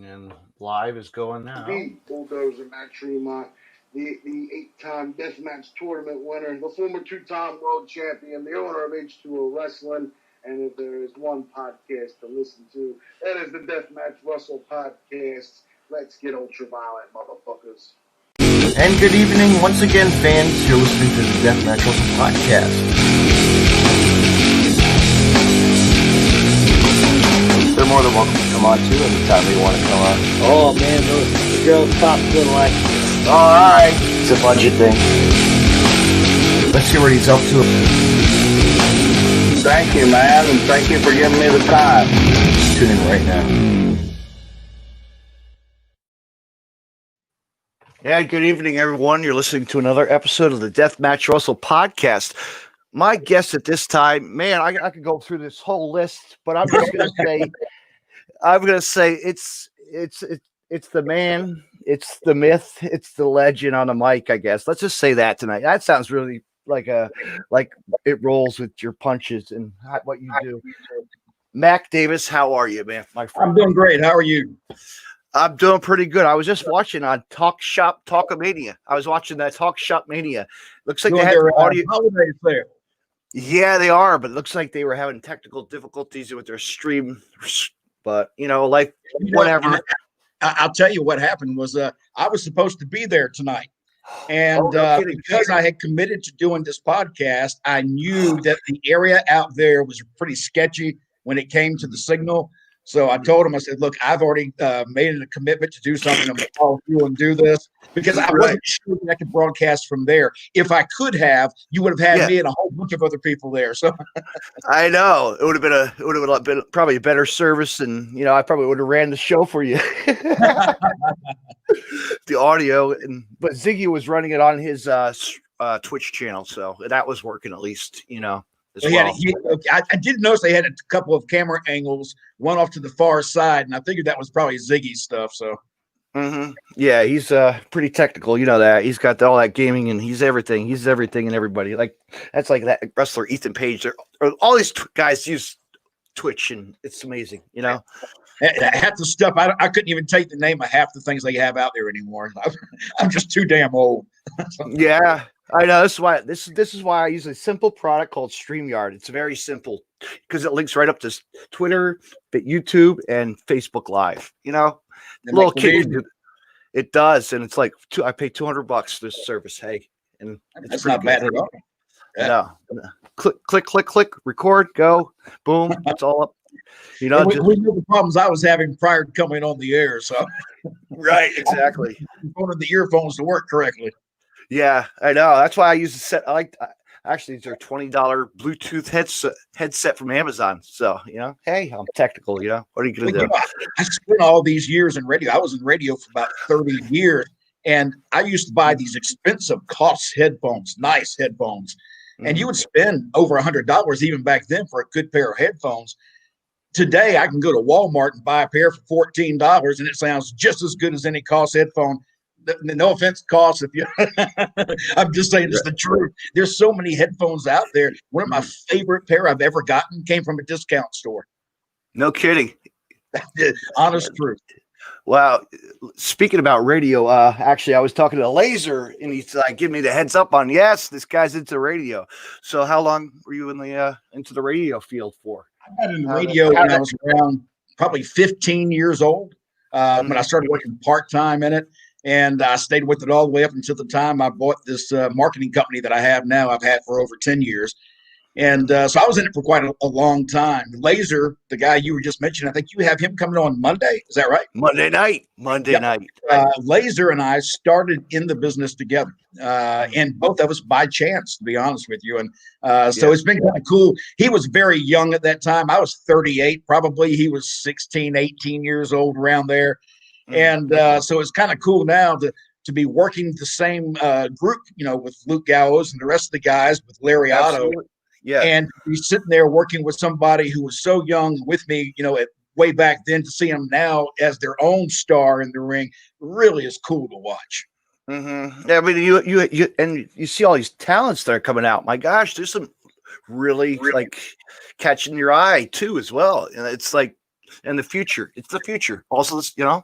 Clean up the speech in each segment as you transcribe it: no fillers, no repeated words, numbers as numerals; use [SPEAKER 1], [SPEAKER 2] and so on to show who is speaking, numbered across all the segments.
[SPEAKER 1] And live is going now.
[SPEAKER 2] The bulldozer Matt Tremont, the eight-time deathmatch tournament winner, the former two-time world champion, the owner of H2O Wrestling. And if there is one podcast to listen to, that is the Deathmatch Russell podcast. Let's get ultraviolet, motherfuckers.
[SPEAKER 3] And good evening once again, fans. You're listening to the Deathmatch Russell podcast. They're more than welcome to come on too anytime they want to come on.
[SPEAKER 4] Oh man, the girls pop good like it.
[SPEAKER 3] Alright. It's a budget thing. Let's see what he's up to.
[SPEAKER 5] Thank you, man, and thank you for giving me the time.
[SPEAKER 3] Tune in right now.
[SPEAKER 1] Yeah, good evening, everyone. You're listening to another episode of the Deathmatch Russell podcast. My guest at this time, man, I could go through this whole list, but I'm just going to say, it's the man, it's the myth, it's the legend on the mic. I guess let's just say that tonight. That sounds really like it rolls with your punches and what you do. Mac Davis, how are you, man? My friend.
[SPEAKER 6] I'm doing great. How are you?
[SPEAKER 1] I'm doing pretty good. I was just watching on Talkamania. I was watching that Talk Shop Mania. Looks like they had audio
[SPEAKER 6] holidays there.
[SPEAKER 1] Yeah, they are, but it looks like they were having technical difficulties with their stream. But whatever.
[SPEAKER 6] I'll tell you what happened was I was supposed to be there tonight, and because I had committed to doing this podcast, I knew that the area out there was pretty sketchy when it came to the signal. So I told him, I said, look, I've already made a commitment to do something. I'm going to follow through and do this because I wasn't sure that I could broadcast from there. If I could have, you would have had me and a whole bunch of other people there. So
[SPEAKER 1] I know it would have been probably a better service, and I probably would have ran the show for you. The audio, but Ziggy was running it on his Twitch channel, so that was working at least,
[SPEAKER 6] I did notice they had a couple of camera angles, one off to the far side, and I figured that was probably Ziggy's stuff. So,
[SPEAKER 1] yeah, he's pretty technical. You know that he's got all that gaming, and he's everything. He's everything and everybody. That's like that wrestler Ethan Page. All these guys use Twitch, and it's amazing.
[SPEAKER 6] Half the stuff I couldn't even take the name of half the things they have out there anymore. I'm just too damn old.
[SPEAKER 1] Yeah. I know this is why I use a simple product called StreamYard. It's very simple because it links right up to Twitter, YouTube, and Facebook Live. Little kid, it does, and it's like I pay $200 for this service. Hey, and
[SPEAKER 6] that's not bad at all.
[SPEAKER 1] Yeah. No, click, record, go, boom. It's all up.
[SPEAKER 6] We knew the problems I was having prior to coming on the air. So,
[SPEAKER 1] right, exactly.
[SPEAKER 6] I wanted the earphones to work correctly.
[SPEAKER 1] Yeah, I know. That's why I use the set. Actually, these are $20 Bluetooth headset from Amazon. So, hey, I'm technical, What are you going to do?
[SPEAKER 6] I spent all these years in radio. I was in radio for about 30 years, and I used to buy these expensive cost headphones, nice headphones. Mm-hmm. And you would spend over $100 even back then for a good pair of headphones. Today, I can go to Walmart and buy a pair for $14, and it sounds just as good as any cost headphone. No offense, cost. If you, I'm just saying it's the truth. There's so many headphones out there. One of my favorite pair I've ever gotten came from a discount store.
[SPEAKER 1] No kidding.
[SPEAKER 6] Honest truth.
[SPEAKER 1] Wow. Speaking about radio, actually, I was talking to Laser, and he's giving me the heads up on this guy's into radio. So, how long were you into the radio field for?
[SPEAKER 6] I got in radio when I was around probably 15 years old. When I started working part time in it. And I stayed with it all the way up until the time I bought this marketing company that I have now. I've had for over 10 years. And so I was in it for quite a long time. Laser, the guy you were just mentioning, I think you have him coming on Monday. Is that right?
[SPEAKER 1] Monday night. Night.
[SPEAKER 6] Laser and I started in the business together. And both of us by chance, to be honest with you. And so it's been kind of cool. He was very young at that time. I was 38 probably. He was 16, 18 years old around there. And so it's kind of cool now to be working the same group, with Luke Gallows and the rest of the guys, with Larry Otto.
[SPEAKER 1] Yeah.
[SPEAKER 6] And be sitting there working with somebody who was so young with me, way back then, to see him now as their own star in the ring really is cool to watch.
[SPEAKER 1] Mm-hmm. Yeah, I mean, you see all these talents that are coming out. My gosh, there's some really like catching your eye too as well. And it's like and the future. It's the future. Also, this,
[SPEAKER 6] Yeah,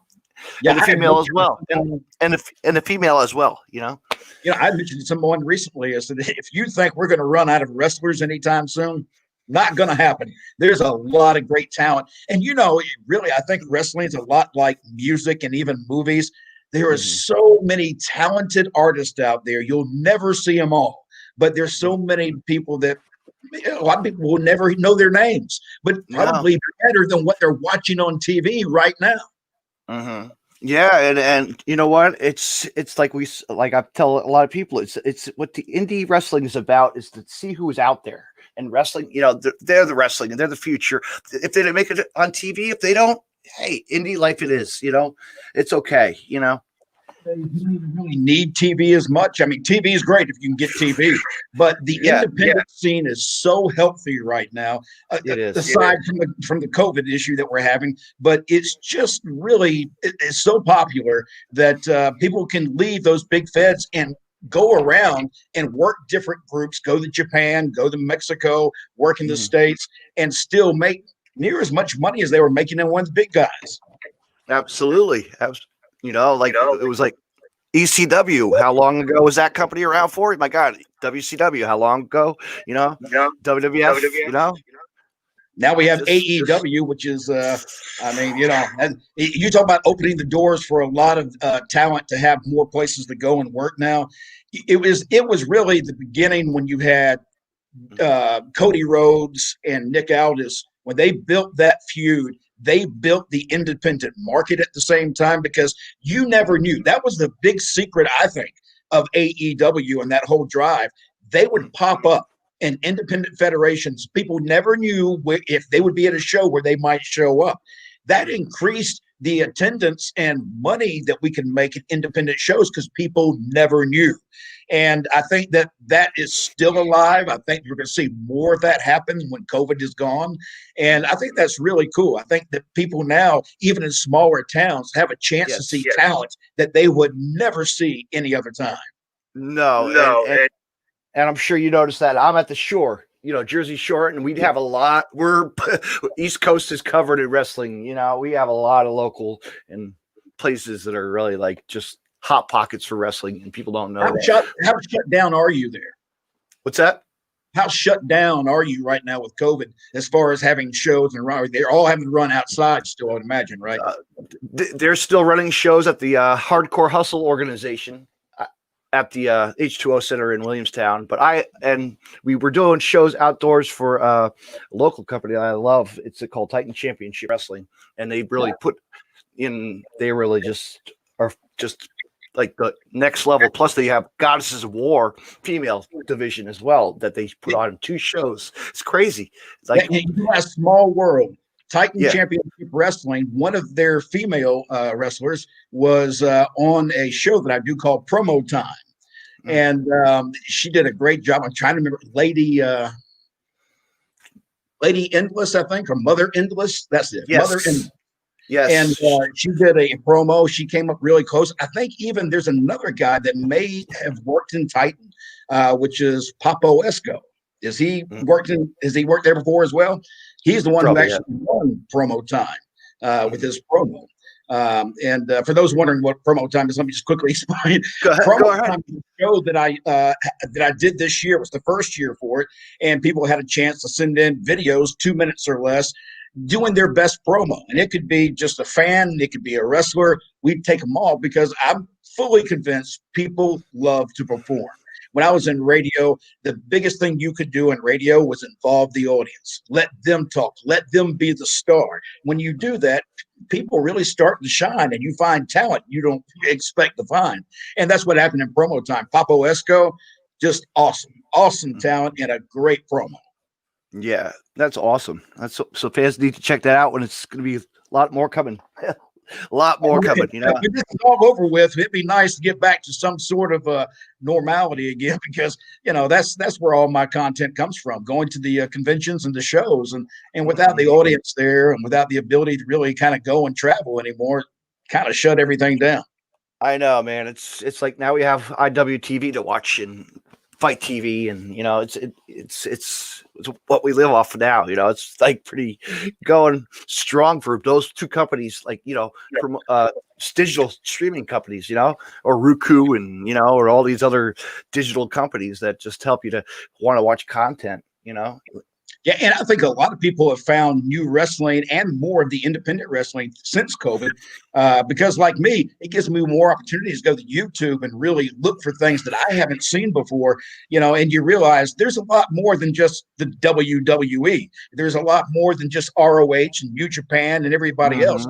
[SPEAKER 1] and the
[SPEAKER 6] I had
[SPEAKER 1] female as
[SPEAKER 6] mentioned
[SPEAKER 1] well,
[SPEAKER 6] someone-
[SPEAKER 1] and the female as well.
[SPEAKER 6] I mentioned to someone recently. I said, if you think we're going to run out of wrestlers anytime soon, not going to happen. There's a lot of great talent, and really, I think wrestling is a lot like music and even movies. There are so many talented artists out there. You'll never see them all, but there's so many people that a lot of people will never know their names, but probably better than what they're watching on TV right now.
[SPEAKER 1] Mm-hmm. Yeah, and you know what? It's like I tell a lot of people. It's what the indie wrestling is about is to see who is out there and wrestling. They're the wrestling and they're the future. If they didn't make it on TV, if they don't, hey, indie life it is. It's okay.
[SPEAKER 6] You don't even really need TV as much. I mean, TV is great if you can get TV, but the independent scene is so healthy right now.
[SPEAKER 1] It is.
[SPEAKER 6] Aside from the COVID issue that we're having, but it's just really it's so popular that people can leave those big feds and go around and work different groups. Go to Japan, go to Mexico, work in the States, and still make near as much money as they were making in one of the big guys.
[SPEAKER 1] Absolutely. It was like ECW. How long ago was that company around for? My God, WCW. How long ago? WWF.
[SPEAKER 6] Now we have AEW, which is, you talk about opening the doors for a lot of talent to have more places to go and work. Now, it was really the beginning when you had Cody Rhodes and Nick Aldis. When they built that feud, they built the independent market at the same time because you never knew. That was the big secret, I think, of AEW and that whole drive. They would pop up in independent federations. People never knew if they would be at a show where they might show up. That increased the attendance and money that we can make at independent shows because people never knew. And I think that is still alive. I think you're going to see more of that happen when COVID is gone. And I think that's really cool. I think that people now, even in smaller towns, have a chance to see talent that they would never see any other time.
[SPEAKER 1] No. And I'm sure you noticed that I'm at the shore, Jersey Shore, and we'd have a lot. We're East Coast is covered in wrestling. We have a lot of local and places that are really like just hot pockets for wrestling, and people don't know.
[SPEAKER 6] How shut down are you there?
[SPEAKER 1] What's that?
[SPEAKER 6] How shut down are you right now with COVID as far as having shows and run? They're all having to run outside still, I would imagine, right?
[SPEAKER 1] They're still running shows at the Hardcore Hustle organization at the H2O Center in Williamstown. But we were doing shows outdoors for a local company I love. It's called Titan Championship Wrestling, and they really they really just are just like the next level. Plus, they have Goddesses of War female division as well that they put on 2 shows. It's crazy. It's like
[SPEAKER 6] a small world. Titan Championship Wrestling, one of their female wrestlers was on a show that I do called Promo Time. And she did a great job. I'm trying to remember Lady Endless, I think, or Mother Endless. That's it.
[SPEAKER 1] Yes.
[SPEAKER 6] Mother Endless.
[SPEAKER 1] Yes.
[SPEAKER 6] And she did a promo. She came up really close. I think even there's another guy that may have worked in Titan, which is Papo Esco. Has he worked there before as well? He's the one who actually won Promo Time with his promo. And for those wondering what Promo Time is, let me just quickly explain. Promo Time is a show that I did this year. It was the first year for it, and people had a chance to send in videos, 2 minutes or less, doing their best promo. And it could be just a fan, it could be a wrestler. We'd take them all because I'm fully convinced people love to perform. When I was in radio, the biggest thing you could do in radio was involve the audience. Let them talk. Let them be the star. When you do that, people really start to shine and you find talent you don't expect to find. And that's what happened in Promo Time. Papo Esco, just awesome talent and a great promo.
[SPEAKER 1] Yeah, that's awesome. So fans need to check that out when it's going to be a lot more coming. A lot more coming,
[SPEAKER 6] If this is all over with, it'd be nice to get back to some sort of normality again, because that's where all my content comes from, going to the conventions and the shows, and without the audience there and without the ability to really kind of go and travel anymore, kind of shut everything down.
[SPEAKER 1] I know, man. It's like now we have IWTV to watch, and Fight TV, and it's what we live off of now. It's like pretty going strong for those two companies, like digital streaming companies, or Roku, and or all these other digital companies that just help you to want to watch content.
[SPEAKER 6] Yeah, and I think a lot of people have found new wrestling and more of the independent wrestling since COVID, because like me, it gives me more opportunities to go to YouTube and really look for things that I haven't seen before, and you realize there's a lot more than just the WWE. There's a lot more than just ROH and New Japan and everybody else.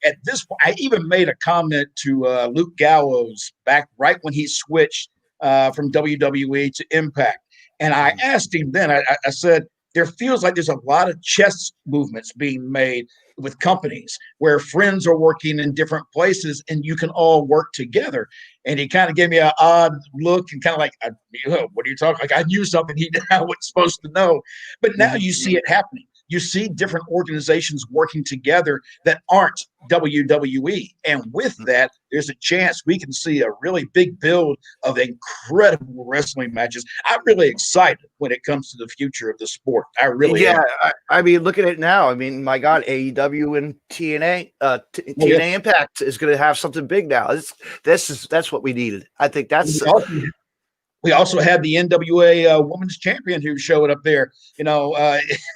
[SPEAKER 6] At this point, I even made a comment to Luke Gallows back right when he switched from WWE to Impact. And I asked him then, I said, there feels like there's a lot of chess movements being made with companies where friends are working in different places and you can all work together. And he kind of gave me an odd look and kind of like, what are you talking? Like I knew something he wasn't supposed to know. But now you see it happening. You see different organizations working together that aren't WWE. And with that, there's a chance we can see a really big build of incredible wrestling matches. I'm really excited when it comes to the future of the sport. I really am.
[SPEAKER 1] I mean, look at it now. I mean, my God, AEW and TNA, TNA Impact is going to have something big now. That's what we needed. I think that's.
[SPEAKER 6] We also had the NWA Women's Champion who showed up there, and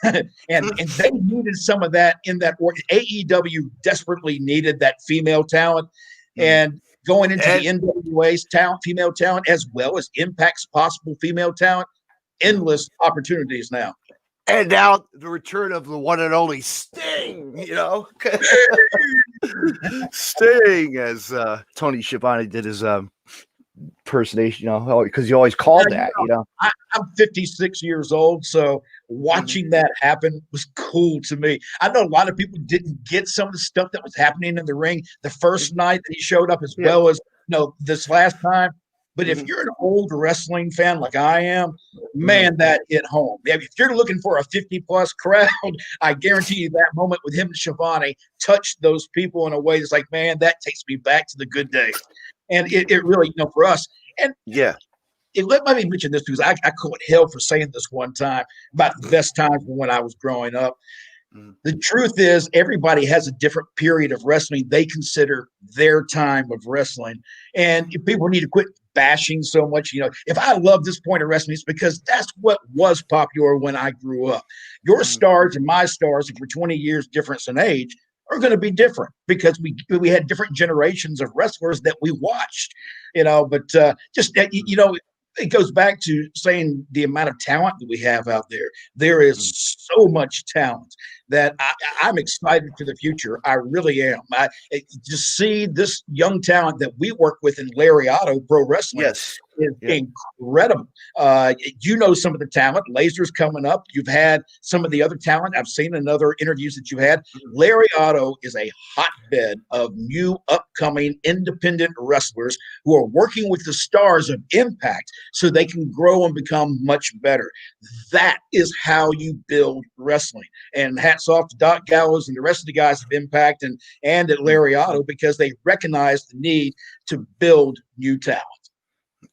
[SPEAKER 6] they needed some of that in that work. AEW desperately needed that female talent, and going into the NWA's female talent, as well as Impact's possible female talent, endless opportunities now.
[SPEAKER 1] And now the return of the one and only Sting, Sting, as Tony Schiavone did his impersonation, because you always called that,
[SPEAKER 6] I'm 56 years old, so watching that happen was cool to me. I know a lot of people didn't get some of the stuff that was happening in the ring the first night that he showed up, as well as this last time. But if you're an old wrestling fan like I am, man, that hit home. If you're looking for a 50-plus crowd, I guarantee you that moment with him and Schiavone touched those people in a way that's like, man, that takes me back to the good days. And it really, for us. And let me mention this because I caught hell for saying this one time about the best times when I was growing up. The truth is, everybody has a different period of wrestling they consider their time of wrestling. And people need to quit bashing so much. If I love this point of wrestling, it's because that's what was popular when I grew up. Your stars and my stars, if we're 20 years difference in age, are going to be different because we had different generations of wrestlers that we watched, but it goes back to saying the amount of talent that we have out there. There is so much talent that I'm excited for the future. I really am. Just see this young talent that we work with in Lariato Pro Wrestling is incredible. Some of the talent. Laser's coming up. You've had some of the other talent. I've seen in other interviews that you've had. Lariato is a hotbed of new upcoming independent wrestlers who are working with the stars of Impact so they can grow and become much better. That is how you build wrestling. And hats off to Doc Gallows and the rest of the guys of Impact and at Lariato because they recognize the need to build new talent.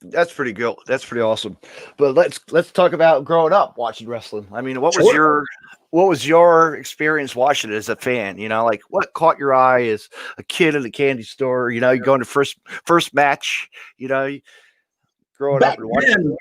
[SPEAKER 1] That's pretty good. That's pretty awesome. But let's talk about growing up watching wrestling. I mean, what was your experience watching it as a fan? Like what caught your eye as a kid in the candy store? You going to first match. Growing up and watching.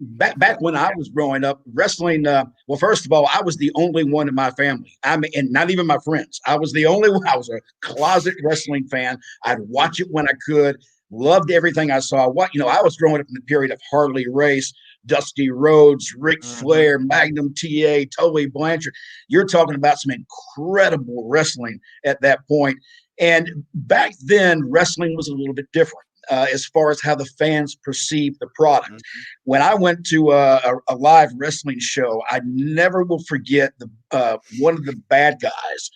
[SPEAKER 6] Back when I was growing up, wrestling. Well, first of all, I was the only one in my family. And not even my friends. I was the only one. I was a closet wrestling fan. I'd watch it when I could. Loved everything I saw. I was growing up in the period of Harley Race, Dusty Rhodes, Ric Flair, Magnum TA, Tully Blanchard. You're talking about some incredible wrestling at that point. And back then, wrestling was a little bit different as far as how the fans perceived the product. When I went to a live wrestling show, I never will forget one of the bad guys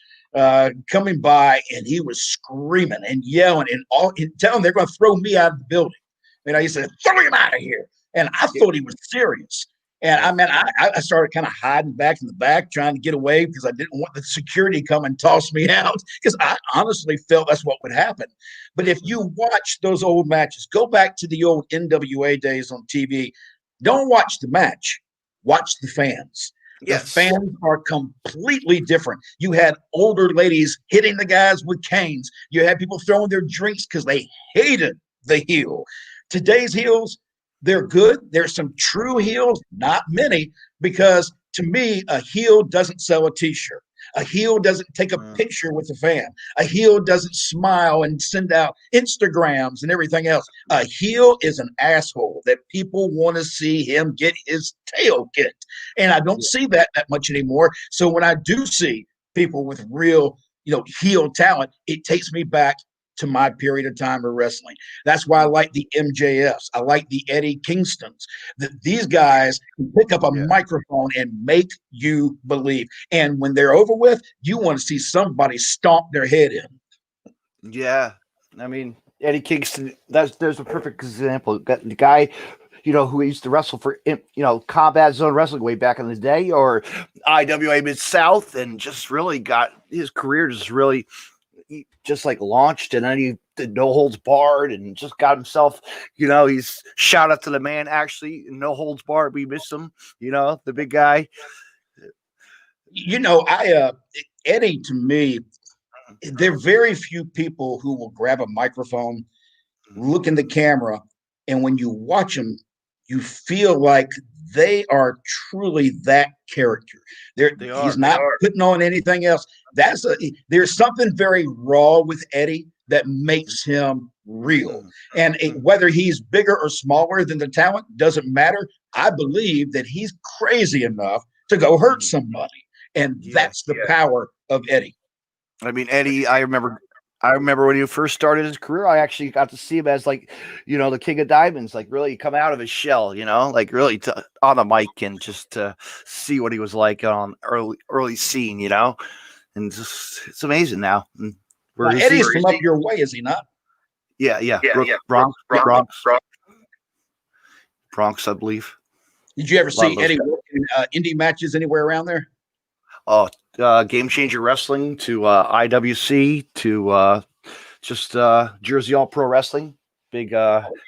[SPEAKER 6] coming by, and he was screaming and yelling and telling them they're going to throw me out of the building. He said, "Throw him out of here!" And I thought he was serious. And I started kind of hiding back in the back, trying to get away because I didn't want the security to come and toss me out because I honestly felt that's what would happen. But if you watch those old matches, go back to the old NWA days on TV. Don't watch the match. Watch the fans. The
[SPEAKER 1] Yes.
[SPEAKER 6] fans are completely different. You had older ladies hitting the guys with canes. You had people throwing their drinks because they hated the heel. Today's heels, they're good. There's some true heels, not many, because to me, a heel doesn't sell a t-shirt. A heel doesn't take a picture with a fan. A heel doesn't smile and send out Instagrams and everything else. A heel is an asshole that people want to see him get his tail kicked. And I don't see that much anymore. So when I do see people with real, heel talent, it takes me back to my period of time of wrestling. That's why I like the MJFs. I like the Eddie Kingstons. These guys can pick up a microphone and make you believe. And when they're over with, you want to see somebody stomp their head in.
[SPEAKER 1] Yeah. I mean, Eddie Kingston, there's a perfect example. The guy, who used to wrestle for, Combat Zone Wrestling way back in the day, or IWA Mid-South, and just really got his career just like launched, and then he did No Holds Barred and just got himself, he's shout out to the man, actually, No Holds Barred. We miss him, the big guy.
[SPEAKER 6] Eddie, to me, there are very few people who will grab a microphone, look in the camera, and when you watch them, you feel like they are truly that character. He's not putting on anything else. There's something very raw with Eddie that makes him real. And whether he's bigger or smaller than the talent doesn't matter. I believe that he's crazy enough to go hurt somebody. And that's the power of Eddie.
[SPEAKER 1] I mean, Eddie, I remember when he first started his career, I actually got to see him as the King of Diamonds, really come out of his shell, really on the mic, and just to see what he was like on early scene, and just, it's amazing now.
[SPEAKER 6] Eddie's from up your way, is he not?
[SPEAKER 1] Yeah. Bronx, I believe.
[SPEAKER 6] Did you ever see Eddie work in indie matches anywhere around there?
[SPEAKER 1] Oh, Game Changer Wrestling to IWC to just Jersey All Pro Wrestling, big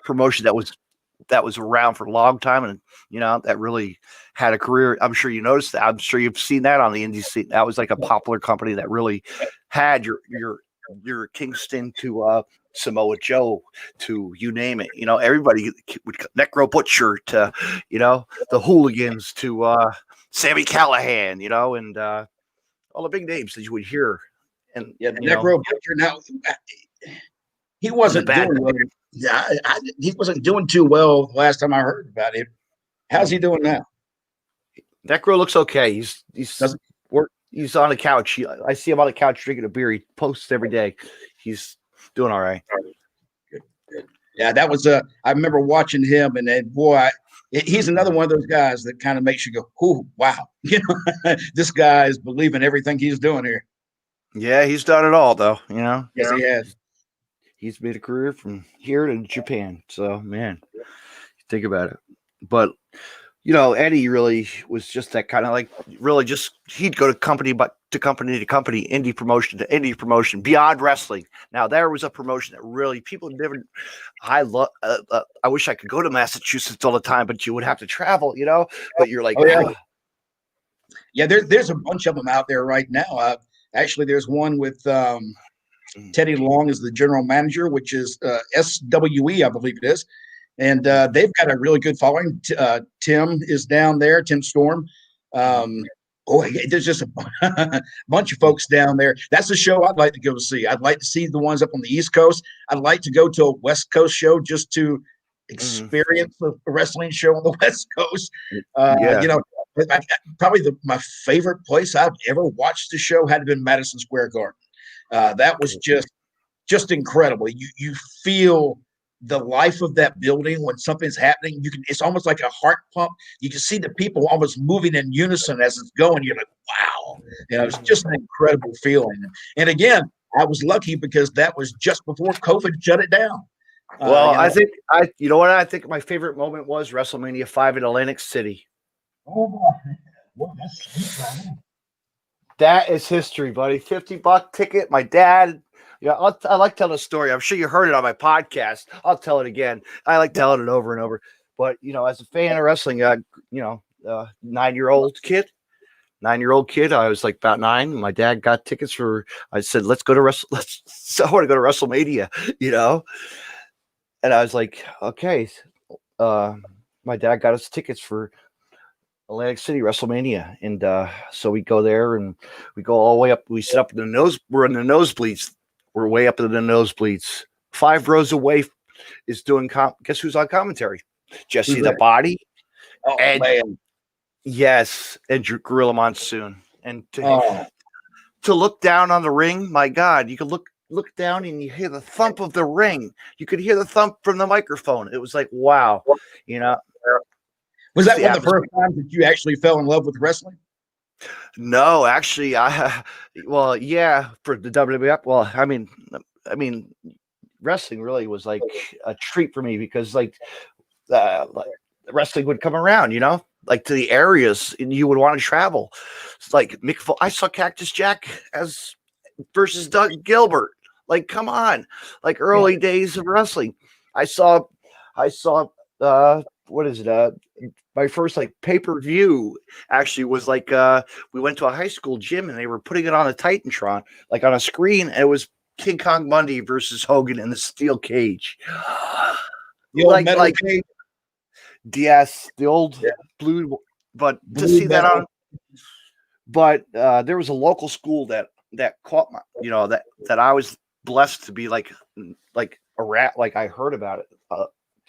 [SPEAKER 1] promotion that was around for a long time, and that really had a career. I'm sure you noticed that. I'm sure you've seen that on the indie scene. That was like a popular company that really had your Kingston to Samoa Joe to you name it. Everybody would Necro Butcher to the Hooligans to Sammy Callahan, and all the big names that you would hear. And
[SPEAKER 6] Necro Butcher, now he wasn't doing well. Yeah, he wasn't doing too well the last time I heard about it. How's he doing now?
[SPEAKER 1] Necro looks okay. He's on the couch. I see him on the couch drinking a beer. He posts every day. He's doing all right.
[SPEAKER 6] Good. Yeah, that was I remember watching him, and then boy, he's another one of those guys that kind of makes you go, "Ooh, wow!" This guy is believing everything he's doing here.
[SPEAKER 1] Yeah, he's done it all, though.
[SPEAKER 6] Yes, he has.
[SPEAKER 1] He's made a career from here to Japan. So, man, think about it. But Eddie really was just that kind of really just he'd go to company to company, indie promotion to indie promotion, beyond wrestling. Now there was a promotion that really people never. I wish I could go to Massachusetts all the time, but you would have to travel, But you're like,
[SPEAKER 6] yeah. There's a bunch of them out there right now. Actually, there's one with Teddy Long as the general manager, which is SWE, I believe it is. And they've got a really good following. Tim is down there, Tim Storm. There's just a bunch of folks down there. That's a show I'd like to go see. I'd like to see the ones up on the East Coast. I'd like to go to a West Coast show just to experience a wrestling show on the West Coast. Probably my favorite place I've ever watched the show had been Madison Square Garden. That was just incredible. You feel the life of that building when something's happening. It's almost like a heart pump. You can see the people almost moving in unison as it's going. You're like, wow. It's just an incredible feeling. And again, I was lucky because that was just before COVID shut it down.
[SPEAKER 1] Well, I think I think my favorite moment was WrestleMania 5 in Atlantic City.
[SPEAKER 6] Oh boy. Well, that's
[SPEAKER 1] that is history, buddy. $50 ticket. My dad. I like telling a story. I'm sure you heard it on my podcast. I'll tell it again. I like telling it over and over. But as a fan of wrestling, 9-year-old kid. 9-year-old kid. I was like about 9. My dad got tickets for. I said, "Let's go to I want to go to WrestleMania," And I was like, "Okay." My dad got us tickets for Atlantic City WrestleMania, and so we go there and we go all the way up. We sit up in the nose. We're in the nosebleeds. We're way up in the nosebleeds. 5 rows away is doing. Guess who's on commentary? Jesse the Body.
[SPEAKER 6] Oh
[SPEAKER 1] And
[SPEAKER 6] man,
[SPEAKER 1] yes, and Gorilla Monsoon. And
[SPEAKER 6] oh
[SPEAKER 1] to look down on the ring, my God, you could look down and you hear the thump of the ring. You could hear the thump from the microphone. It was like, wow,
[SPEAKER 6] was that
[SPEAKER 1] the
[SPEAKER 6] one of the
[SPEAKER 1] atmosphere.
[SPEAKER 6] first times that you actually fell in love with wrestling?
[SPEAKER 1] No, actually, yeah, for the WWF. Well, I mean, wrestling really was like a treat for me because like wrestling would come around, like to the areas and you would want to travel. It's like I saw Cactus Jack versus Doug Gilbert. Like, come on, like early days of wrestling. I saw what is it? My first like pay-per-view actually was like we went to a high school gym and they were putting it on a Titantron, like on a screen, and it was King Kong Bundy versus Hogan in the steel cage.
[SPEAKER 6] The old metal cage?
[SPEAKER 1] Yes, the old blue, but to see that on. But there was a local school that caught my, that I was blessed to be like a rat. Like I heard about it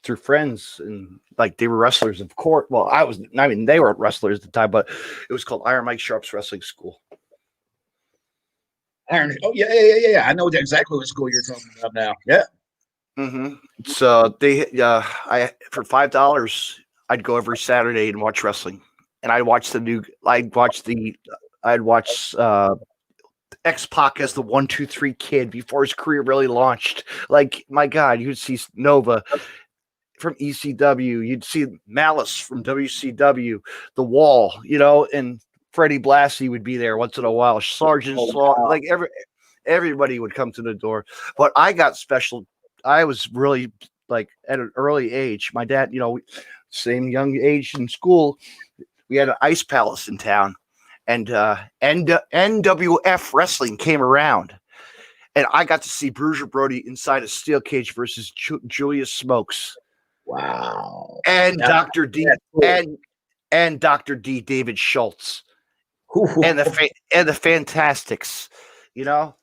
[SPEAKER 1] through friends, and like they were wrestlers of course. Well, they weren't wrestlers at the time, but it was called Iron Mike Sharp's Wrestling School.
[SPEAKER 6] Iron. Oh yeah. I know exactly what school you're talking about now. Yeah.
[SPEAKER 1] Mm-hmm. So they, for $5, I'd go every Saturday and watch wrestling, and I'd watch X-Pac as the 1-2-3 kid before his career really launched. Like, my God, you'd see Nova from ECW, you'd see Malice from WCW, The Wall, and Freddie Blassie would be there once in a while. Sergeant Slaughter, like everybody would come to the door. But I got special. I was really like at an early age. My dad, same young age in school, we had an ice palace in town, and NWF wrestling came around, and I got to see Bruiser Brody inside a steel cage versus Julius Smokes.
[SPEAKER 6] Wow.
[SPEAKER 1] And Dr. D and Dr. D, David Schultz, and the Fantastics.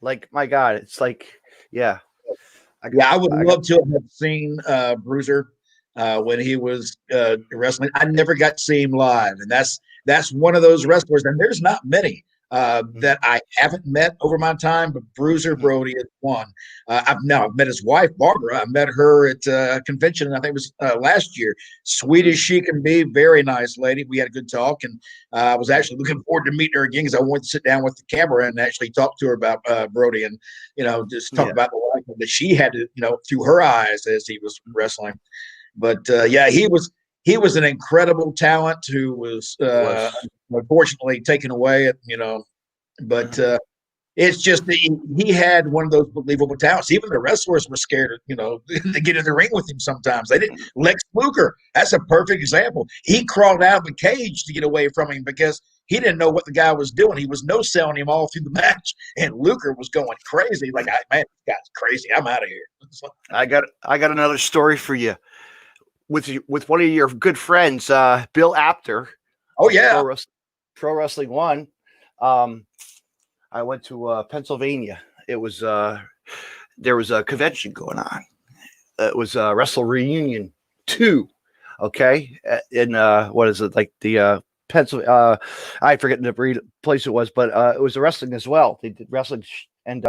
[SPEAKER 1] Like, my God, it's like, yeah.
[SPEAKER 6] I would love to have seen Bruiser when he was wrestling. I never got to see him live, and that's one of those wrestlers. And there's not many that I haven't met over my time, but Bruiser Brody is one. I've met his wife Barbara. I met her at a convention, I think it was last year. Sweet as she can be, very nice lady. We had a good talk, and I was actually looking forward to meeting her again because I wanted to sit down with the camera and actually talk to her about Brody and just talk about the life that she had to through her eyes as he was wrestling. But he was an incredible talent who was unfortunately taken away. But it's just that he had one of those believable talents. Even the wrestlers were scared, to get in the ring with him sometimes. They didn't. Lex Luger, that's a perfect example. He crawled out of the cage to get away from him because he didn't know what the guy was doing. He was no-selling him all through the match, and Luger was going crazy. Like, man, this guy's crazy. I'm out of here.
[SPEAKER 1] I got another story for you. With one of your good friends, Bill Apter.
[SPEAKER 6] Oh yeah,
[SPEAKER 1] Pro Wrestling One. I went to Pennsylvania. It was there was a convention going on. It was Wrestle Reunion 2. Okay, in what is it, like the Pennsylvania? I forget the place it was, but it was a wrestling as well. They did wrestling, and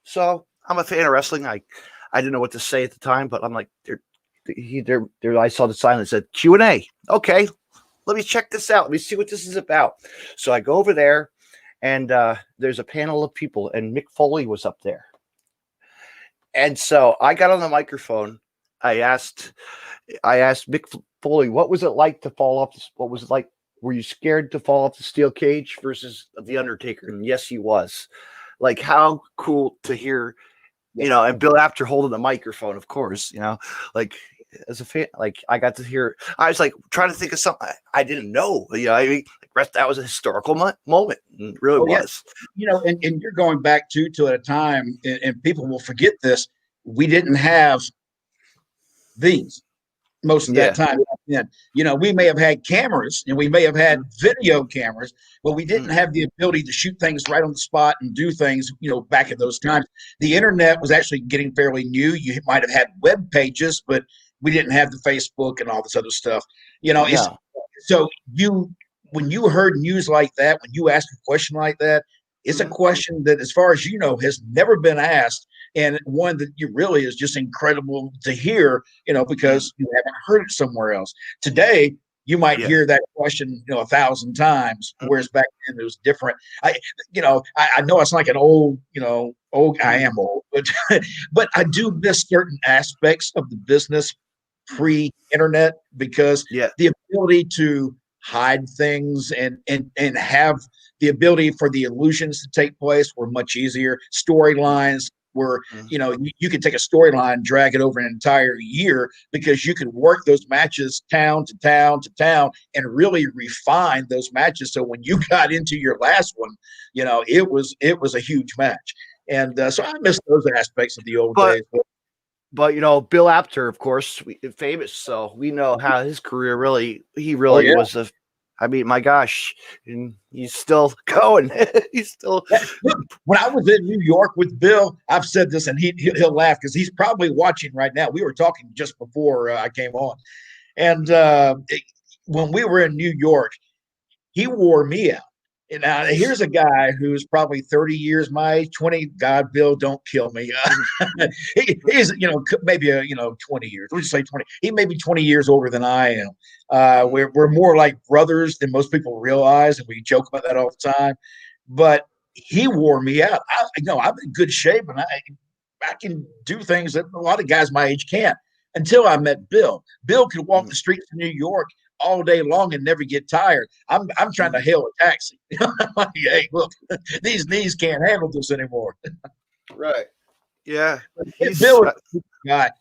[SPEAKER 1] so I'm a fan of wrestling. I didn't know what to say at the time, but I'm like, I saw the sign that said Q&A. Okay, let me check this out. Let me see what this is about. So I go over there, and there's a panel of people, and Mick Foley was up there. And so I got on the microphone. I asked Mick Foley, what was it like to fall off? What was it like? Were you scared to fall off the steel cage versus the Undertaker? And yes, he was. Like, how cool to hear you know, and Bill Apter holding the microphone, of course, you know, like as a fan, like I got to hear, I was like trying to think of something I didn't know, you know, I mean, that was a historical moment. It really was.
[SPEAKER 6] You know, and you're going back to at a time, and people will forget this. We didn't have these most of that time. And, you know, we may have had cameras and we may have had video cameras, but we didn't have the ability to shoot things right on the spot and do things, you know, back at those times. The internet was actually getting fairly new. You might have had web pages, but we didn't have the Facebook and all this other stuff. You know, so when you heard news like that, when you asked a question like that, it's a question that, as far as you know, has never been asked, and one that you really is just incredible to hear, you know, because you haven't heard it somewhere else. Today, you might hear that question, you know, 1,000 times, whereas back then it was different. I know it's like an old, you know, I am old, but I do miss certain aspects of the business pre-internet, because the ability to hide things and have the ability for the illusions to take place were much easier. Storylines were, you know, you could take a storyline, drag it over an entire year, because you could work those matches town to town to town and really refine those matches. So when you got into your last one, you know, it was a huge match. And so I miss those aspects of the old days.
[SPEAKER 1] But you know, Bill Apter, of course, famous, so we know how his career he really was a. I mean, my gosh, and he's still going. He's still.
[SPEAKER 6] When I was in New York with Bill, I've said this, and he'll laugh because he's probably watching right now. We were talking just before I came on, and when we were in New York, he wore me out. And now here's a guy who's probably 30 years my age, 20. God, Bill, don't kill me. He's, you know, maybe 20 years. Let's say 20. He may be 20 years older than I am. We're more like brothers than most people realize, and we joke about that all the time. But he wore me out. I'm in good shape, and I can do things that a lot of guys my age can't. Until I met Bill. Bill could walk the streets of New York all day long and never get tired. I'm trying to hail a taxi. Like, hey, look, these knees can't handle this anymore.
[SPEAKER 1] Right. Yeah.
[SPEAKER 6] Bill is a guy.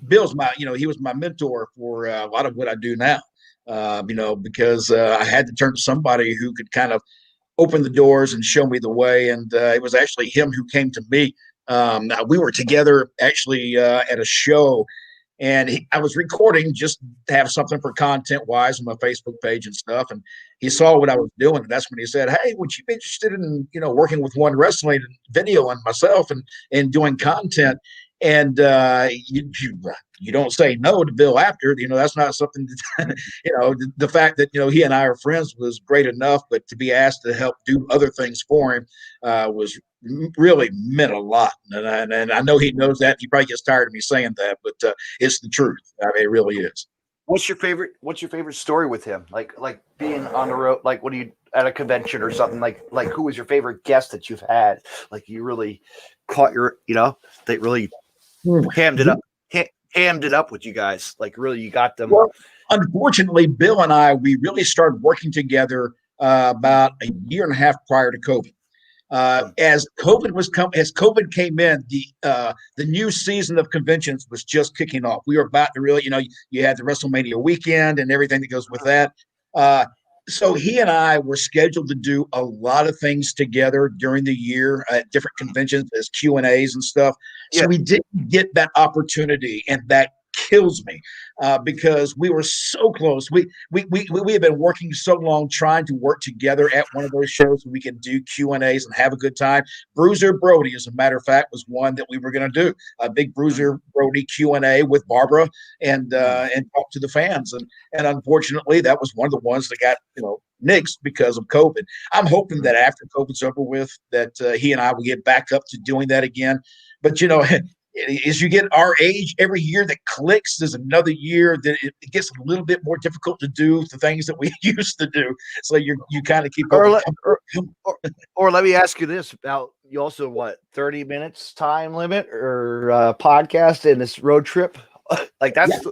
[SPEAKER 6] Bill's he was my mentor for a lot of what I do now. Because I had to turn to somebody who could kind of open the doors and show me the way. And it was actually him who came to me. We were together actually at a show, and I was recording just to have something for content wise on my Facebook page and stuff. And he saw what I was doing. And that's when he said, "Hey, would you be interested in, working with One Wrestling and video and myself and doing content?" And you don't say no to Bill Apter. That's not something that, the fact that, he and I are friends was great enough, but to be asked to help do other things for him was really meant a lot. And I know he knows that. He probably gets tired of me saying that, but it's the truth. I mean, it really is.
[SPEAKER 1] What's your favorite story with him? Like being on the road, like when you at a convention or something, like who was your favorite guest that you've had? Like you really caught they really hammed it up with you guys. Like really, you got them.
[SPEAKER 6] Well, unfortunately, Bill and I, we really started working together about a year and a half prior to COVID. As COVID came in, the new season of conventions was just kicking off. We were about to really, you had the WrestleMania weekend and everything that goes with that. So he and I were scheduled to do a lot of things together during the year at different conventions as Q&As and stuff. So we didn't get that opportunity, and that kills me because we were so close. We have been working so long trying to work together at one of those shows so we can do Q&As and have a good time. Bruiser Brody, as a matter of fact, was one that we were going to do a big Bruiser Brody Q&A with Barbara and talk to the fans. And unfortunately, that was one of the ones that got nixed because of COVID. I'm hoping that after COVID's over with, that he and I will get back up to doing that again. But as you get our age, every year that clicks, there's another year that it gets a little bit more difficult to do the things that we used to do. So you kind of keep
[SPEAKER 1] or let me ask you this about you also 30 minutes time limit or podcast in this road trip? Like that's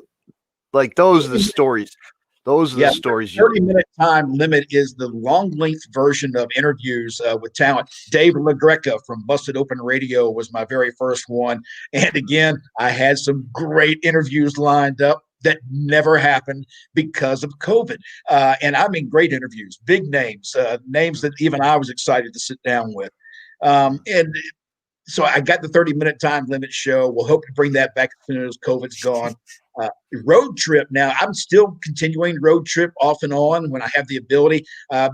[SPEAKER 1] like those are the stories. Those are
[SPEAKER 6] Yeah,
[SPEAKER 1] the stories.
[SPEAKER 6] 30-minute time limit is the long length version of interviews with talent. Dave LaGreca from Busted Open Radio was my very first one. And again, I had some great interviews lined up that never happened because of COVID. And I mean, great interviews, big names, names that even I was excited to sit down with. And so I got the 30-minute time limit show. We'll hope to bring that back as soon as COVID's gone. Road trip. Now, I'm still continuing road trip off and on when I have the ability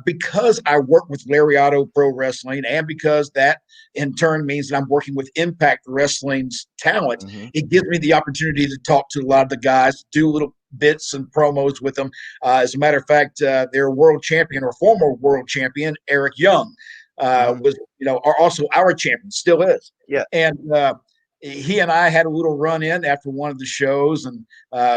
[SPEAKER 6] because I work with Lariato Pro Wrestling, and because that in turn means that I'm working with Impact Wrestling's talent. It gives me the opportunity to talk to a lot of the guys, do little bits and promos with them. As a matter of fact, their world champion or former world champion, Eric Young, was, are also our champion, still is.
[SPEAKER 1] Yeah.
[SPEAKER 6] And he and I had a little run in after one of the shows, and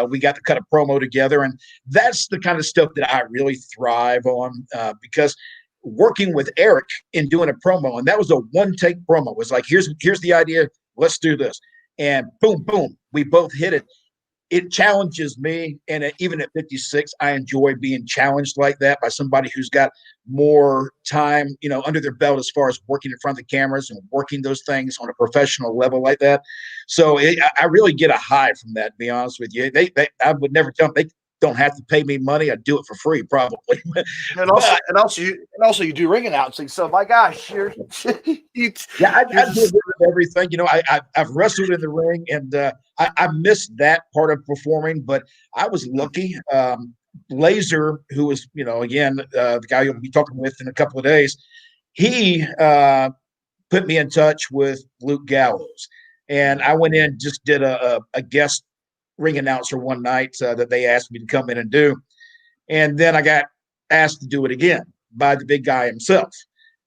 [SPEAKER 6] we got to cut a promo together. And that's the kind of stuff that I really thrive on because working with Eric in doing a promo, and that was a one-take promo. It was like, here's the idea, let's do this. And boom, boom, we both hit it. It challenges me, and even at 56, I enjoy being challenged like that by somebody who's got more time, under their belt as far as working in front of the cameras and working those things on a professional level like that. So I really get a high from that, to be honest with you. I would never tell them they don't have to pay me money. I'd do it for free, probably.
[SPEAKER 1] And also, you do ring announcing. So my gosh, I
[SPEAKER 6] do everything. I've wrestled in the ring, and I missed that part of performing, but I was lucky. Laser, who was, again, the guy you'll be talking with in a couple of days, he put me in touch with Luke Gallows, and I went in, just did a guest ring announcer one night that they asked me to come in and do. And then I got asked to do it again by the big guy himself.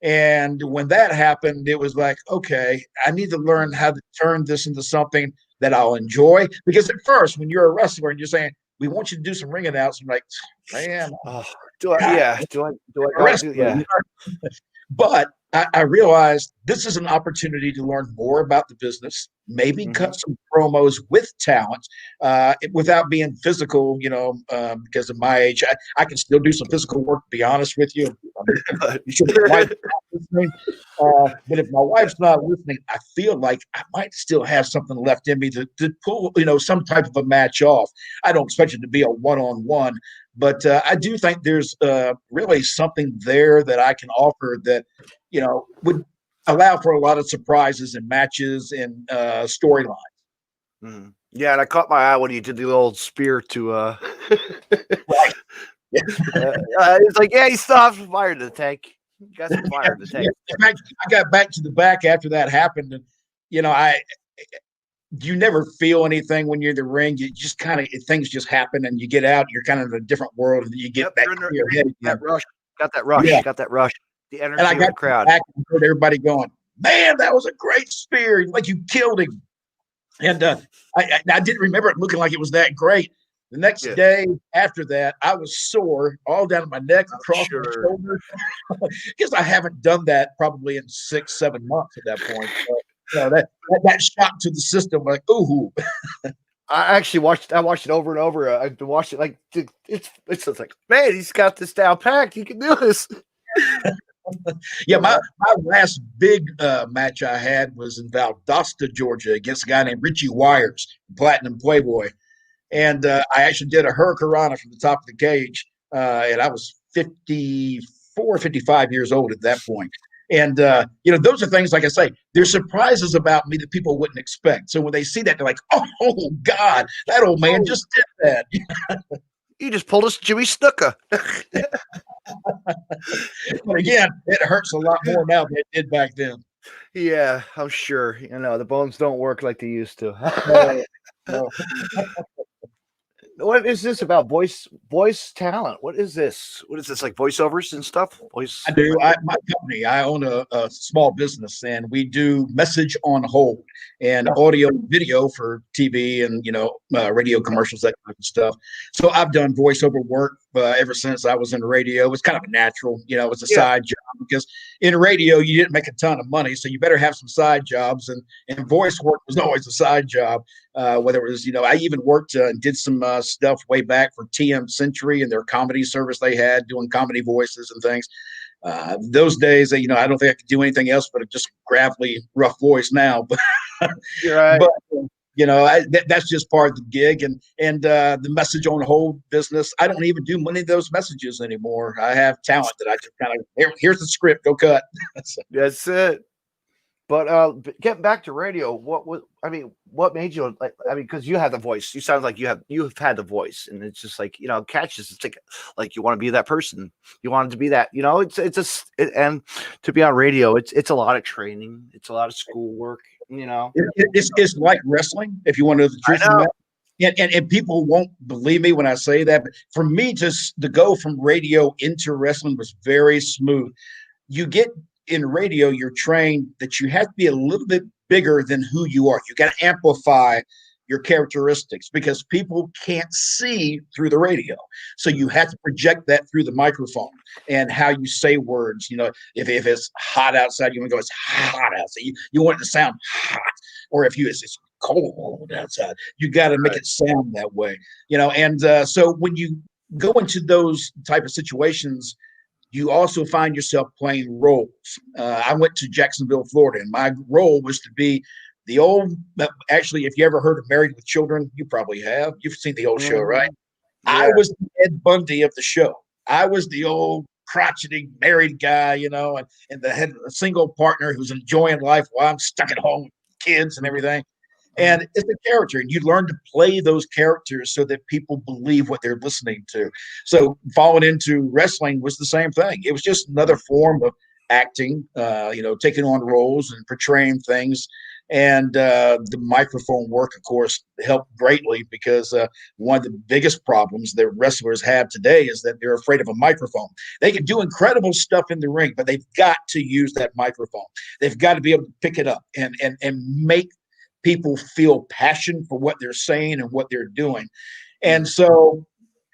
[SPEAKER 6] And when that happened, it was like, okay, I need to learn how to turn this into something that I'll enjoy. Because at first, when you're a wrestler and you're saying, we want you to do some ring announcing, I'm like, man.
[SPEAKER 1] Do I do? Yeah.
[SPEAKER 6] But I realized this is an opportunity to learn more about the business, maybe cut some promos with talent without being physical, because of my age. I can still do some physical work, to be honest with you. But if my wife's not listening, I feel like I might still have something left in me to pull, some type of a match off. I don't expect it to be a one-on-one, but I do think there's really something there that I can offer that, would allow for a lot of surprises and matches and storylines.
[SPEAKER 1] Yeah, and I caught my eye when you did the old spear to
[SPEAKER 6] Right.
[SPEAKER 1] it's like, yeah, he stopped fire to the tank. You got some fire to the tank.
[SPEAKER 6] In fact, I got back to the back after that happened, and you never feel anything when you're in the ring. You just kind of, things just happen, and you get out. You're kind of in a different world, and you get back to your head again.
[SPEAKER 1] That rush. Got that rush.
[SPEAKER 6] Yeah.
[SPEAKER 1] Got that rush. The energy
[SPEAKER 6] And I
[SPEAKER 1] of
[SPEAKER 6] got
[SPEAKER 1] the crowd.
[SPEAKER 6] back and heard everybody going, "Man, that was a great spear! Like you killed him." And I didn't remember it looking like it was that great. The next day after that, I was sore all down my neck, across my shoulder, because I haven't done that probably in 6-7 months at that point. That shock to the system, like, ooh.
[SPEAKER 1] I actually watched it over and over. I've been watching it, like, it's like, man, he's got this down packed. He can do this.
[SPEAKER 6] Yeah, my last big match I had was in Valdosta, Georgia, against a guy named Richie Wires, Platinum Playboy. And I actually did a hurricanrana from the top of the cage, and I was 54, 55 years old at that point. And, those are things, like I say, there's surprises about me that people wouldn't expect. So when they see that, they're like, oh, God, that old man just did that.
[SPEAKER 1] You just pulled us Jimmy Snuka.
[SPEAKER 6] But again, it hurts a lot more now than it did back then.
[SPEAKER 1] Yeah, I'm sure. The bones don't work like they used to.
[SPEAKER 6] No.
[SPEAKER 1] What is this about voice talent? What is this? What is this, like voiceovers and stuff? Voice.
[SPEAKER 6] I do. My company, I own a small business, and we do message on hold and audio and video for TV and radio commercials, that kind of stuff. So I've done voiceover work ever since I was in radio. It was kind of a natural, it was a
[SPEAKER 1] Yeah.
[SPEAKER 6] side job because in radio you didn't make a ton of money, so you better have some side jobs. And voice work was always a side job. Whether it was, I even worked and did some stuff way back for TM Century and their comedy service they had, doing comedy voices and things. Those days, I don't think I could do anything else but a just gravelly, rough voice now. But
[SPEAKER 1] You're right.
[SPEAKER 6] but that's just part of the gig and the message on the whole business. I don't even do many of those messages anymore. I have talent that I just kind of here's the script, go cut.
[SPEAKER 1] That's it. But getting back to radio, what made you because you have the voice. You sound like you've had the voice, and it's just like catches. It's like you want to be that person. You want to be that. And to be on radio, it's a lot of training. It's a lot of schoolwork.
[SPEAKER 6] It's like wrestling. If you want to know the truth of that. And people won't believe me when I say that, but for me to go from radio into wrestling was very smooth. You get in radio, you're trained that you have to be a little bit bigger than who you are. You got to amplify your characteristics because people can't see through the radio. So you have to project that through the microphone and how you say words. If it's hot outside, you want to go, it's hot outside. You want it to sound hot. Or if it's cold outside, you got to make it sound that way. And so when you go into those type of situations, you also find yourself playing roles. I went to Jacksonville, Florida, and my role was to be the old, actually, if you ever heard of Married with Children, you probably have. You've seen the old show, right? Yeah. I was the Ed Bundy of the show. I was the old crotchety married guy, and the head, a single partner who's enjoying life while I'm stuck at home with kids and everything. And it's a character, and you learn to play those characters so that people believe what they're listening to. So falling into wrestling was the same thing. It was just another form of acting, taking on roles and portraying things. And the microphone work, of course, helped greatly because one of the biggest problems that wrestlers have today is that they're afraid of a microphone. They can do incredible stuff in the ring, but they've got to use that microphone. They've got to be able to pick it up and make people feel passion for what they're saying and what they're doing. And so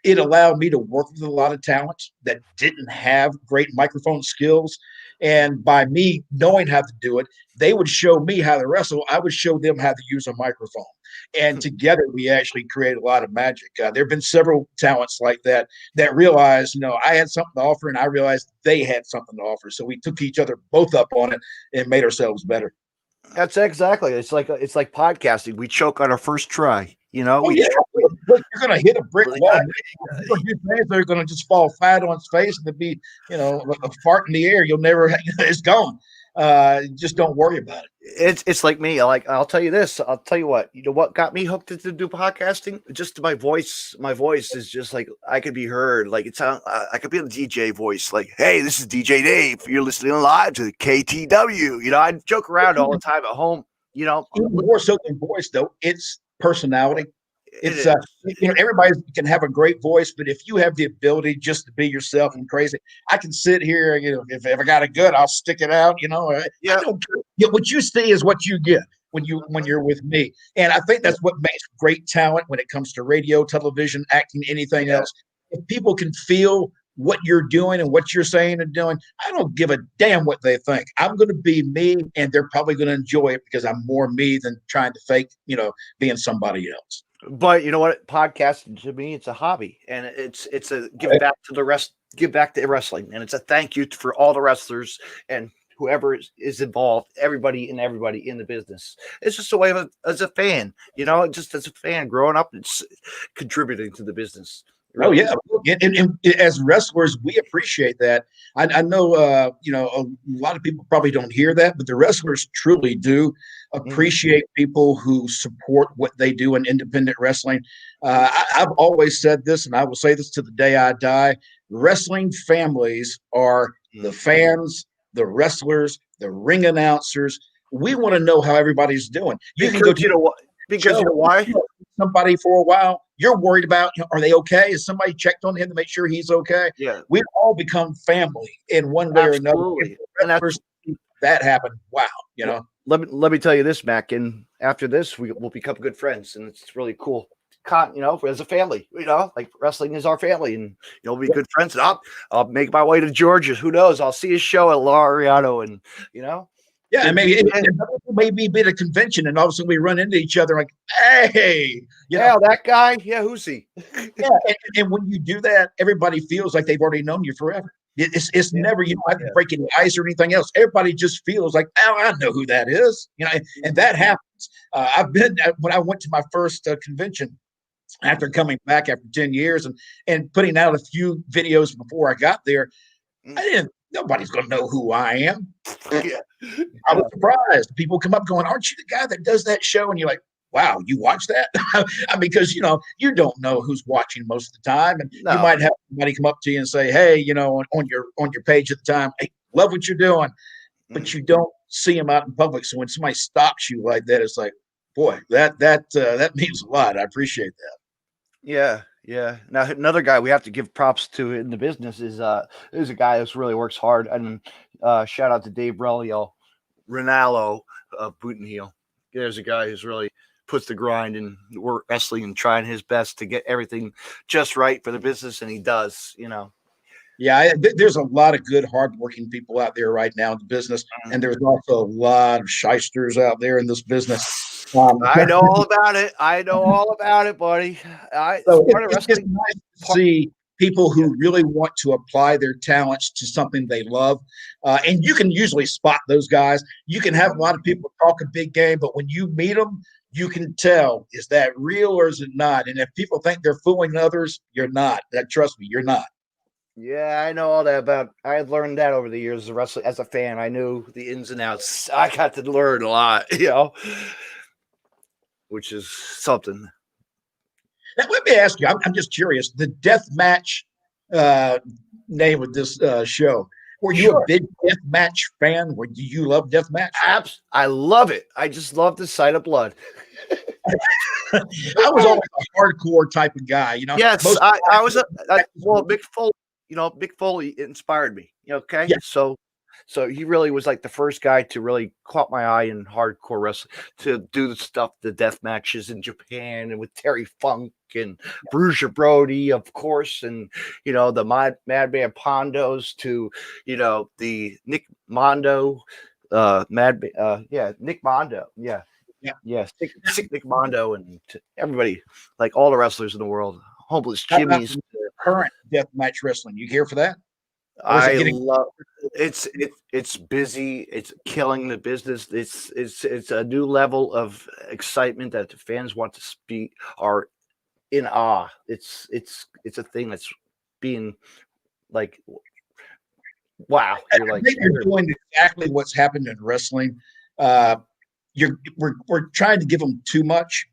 [SPEAKER 6] it allowed me to work with a lot of talent that didn't have great microphone skills. And by me knowing how to do it, they would show me how to wrestle. I would show them how to use a microphone. And together we actually create a lot of magic. There have been several talents like that realized, I had something to offer and I realized they had something to offer. So we took each other both up on it and made ourselves better.
[SPEAKER 1] That's exactly. It's like podcasting. We choke on our first try.
[SPEAKER 6] Look, you're going to hit a brick wall. They're going to just fall flat on its face and it'll be, a fart in the air. You'll never. It's gone. Just don't worry about it.
[SPEAKER 1] It's like me. I'll tell you this. I'll tell you what. You know what got me hooked to do podcasting? Just my voice. My voice is just like I could be heard. Like I could be a DJ voice. Like, hey, this is DJ Dave. You're listening live to KTW. I joke around all the time at home. Even
[SPEAKER 6] more so than voice, though, it's personality. It's everybody can have a great voice, but if you have the ability just to be yourself and crazy, I can sit here. If I got a good, I'll stick it out. I don't care. What you see is what you get when you're with me, and I think that's what makes great talent when it comes to radio, television, acting, anything else. If people can feel what you're doing and what you're saying and doing, I don't give a damn what they think. I'm going to be me, and they're probably going to enjoy it because I'm more me than trying to fake, being somebody else.
[SPEAKER 1] But you know what? Podcasting to me, it's a hobby, and it's a give back to wrestling, and it's a thank you for all the wrestlers and whoever is involved, everybody in the business. It's just a way of as a fan, just as a fan growing up, it's contributing to the business.
[SPEAKER 6] Really. Oh yeah, and as wrestlers, we appreciate that. I know, a lot of people probably don't hear that, but the wrestlers truly do appreciate people who support what they do in independent wrestling. I've always said this, and I will say this to the day I die: wrestling families are the fans, the wrestlers, the ring announcers. We want to know how everybody's doing. You can go to
[SPEAKER 1] because you know why?
[SPEAKER 6] Somebody for a while, you're worried about, are they okay? Has somebody checked on him to make sure he's okay?
[SPEAKER 1] Yeah.
[SPEAKER 6] We've all become family in one way or another. And that happened. Wow.
[SPEAKER 1] Let me tell you this, Mac, and after this, we'll become good friends, and it's really cool. as a family, like wrestling is our family, and be good friends. And I'll make my way to Georgia. Who knows? I'll see a show at Laureano, and
[SPEAKER 6] Yeah, and maybe be at a convention, and all of a sudden we run into each other like, hey,
[SPEAKER 1] that guy. Yeah, who's he?
[SPEAKER 6] Yeah, and when you do that, everybody feels like they've already known you forever. It's never, you don't have to break any ice or anything else. Everybody just feels like, oh, I know who that is, and that happens. When I went to my first convention after coming back after 10 years and putting out a few videos before I got there, nobody's going to know who I am.
[SPEAKER 1] Yeah.
[SPEAKER 6] I was surprised. People come up going, aren't you the guy that does that show? And you're like, wow, you watch that? Because, you don't know who's watching most of the time. And you might have somebody come up to you and say, hey, on your page at the time, hey, love what you're doing. But you don't see them out in public. So when somebody stops you like that, it's like, boy, that means a lot. I appreciate that.
[SPEAKER 1] Yeah. Yeah. Now another guy we have to give props to in the business is a guy that really works hard. And shout out to Dave Ronaldo of Boot and Heel. There's a guy who's really puts the grind and work wrestling and trying his best to get everything just right for the business, and he does.
[SPEAKER 6] Yeah, there's a lot of good, hardworking people out there right now in the business, and there's also a lot of shysters out there in this business.
[SPEAKER 1] I know all about it. Buddy.
[SPEAKER 6] It's just nice to see people who really want to apply their talents to something they love. And you can usually spot those guys. You can have a lot of people talk a big game, but when you meet them, you can tell, is that real or is it not? And if people think they're fooling others, you're not. Trust me, you're not.
[SPEAKER 1] Yeah, I know all that about. I learned that over the years as a wrestler. As a fan, I knew the ins and outs. I got to learn a lot, which is something.
[SPEAKER 6] Now, let me ask you. I'm just curious. The death match name of this show. Were you a big death match fan? Do you love death match?
[SPEAKER 1] I love it. I just love the sight of blood.
[SPEAKER 6] I was always a hardcore type of guy,
[SPEAKER 1] Yes, I was Mick Foley. Mick Foley inspired me. Okay,
[SPEAKER 6] yeah.
[SPEAKER 1] So he really was like the first guy to really caught my eye in hardcore wrestling to do the death matches in Japan, and with Terry Funk and Bruiser Brody, of course, and the Madman Pondos to the Nick Mondo, Nick Mondo, sick Nick Mondo, and everybody, like all the wrestlers in the world, Homeless Jimmy's.
[SPEAKER 6] Current death match wrestling, you here for that?
[SPEAKER 1] I love it's busy. It's killing the business. It's a new level of excitement that the fans want to are in awe. It's a thing that's being like, wow.
[SPEAKER 6] You're doing exactly what's happened in wrestling. We're trying to give them too much.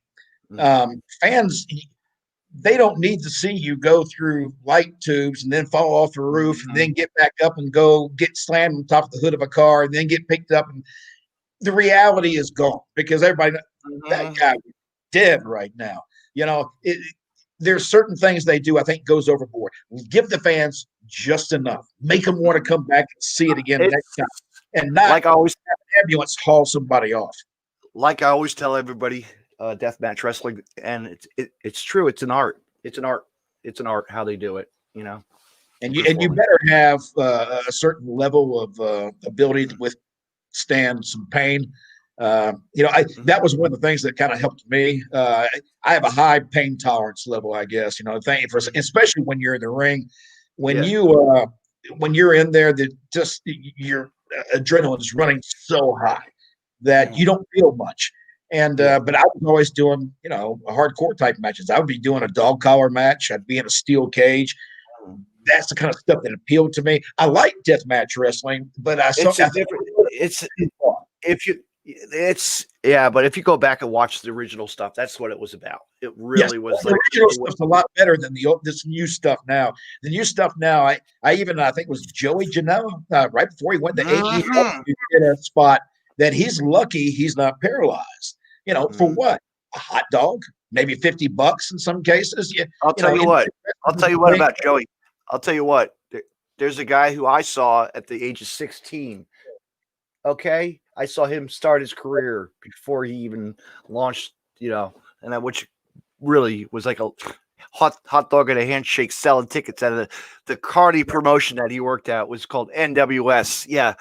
[SPEAKER 6] Fans, they don't need to see you go through light tubes and then fall off the roof and then get back up and go get slammed on top of the hood of a car and then get picked up. And the reality is gone because everybody knows that guy is dead right now. There's certain things they do, I think, goes overboard. Give the fans just enough. Make them want to come back and see it again next time. And not like I always have an ambulance haul somebody off.
[SPEAKER 1] Like I always tell everybody, deathmatch wrestling, and it's true. It's an art. It's an art how they do it.
[SPEAKER 6] And you better have a certain level of ability to withstand some pain. That was one of the things that kind of helped me. I have a high pain tolerance level, I guess. Especially when you're in the ring, when you're in there, that your adrenaline is running so high that you don't feel much. And but I was always doing, hardcore type matches. I would be doing a dog collar match. I'd be in a steel cage. That's the kind of stuff that appealed to me. I like deathmatch wrestling, but
[SPEAKER 1] but if you go back and watch the original stuff, that's what it was about. It really was.
[SPEAKER 6] The original stuff's a lot better than this new stuff now. The new stuff now, I think it was Joey Janela right before he went to AEW, he did a spot that he's lucky he's not paralyzed. For what? A hot dog? Maybe $50 in some cases.
[SPEAKER 1] I'll tell you what about Joey. I'll tell you what. There's a guy who I saw at the age of 16. Okay, I saw him start his career before he even launched. And which really was like a hot dog and a handshake selling tickets out of the Cardi promotion that he worked at was called NWS. Yeah,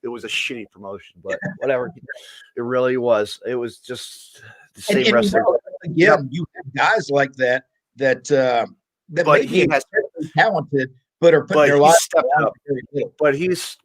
[SPEAKER 1] it was a shitty promotion, but whatever. It really was. It was just the same
[SPEAKER 6] and
[SPEAKER 1] wrestler.
[SPEAKER 6] again, you have guys like that that
[SPEAKER 1] But
[SPEAKER 6] maybe
[SPEAKER 1] he has
[SPEAKER 6] incredibly talented, but are putting
[SPEAKER 1] but
[SPEAKER 6] their
[SPEAKER 1] he
[SPEAKER 6] lives
[SPEAKER 1] stepped
[SPEAKER 6] down
[SPEAKER 1] up.
[SPEAKER 6] for very little.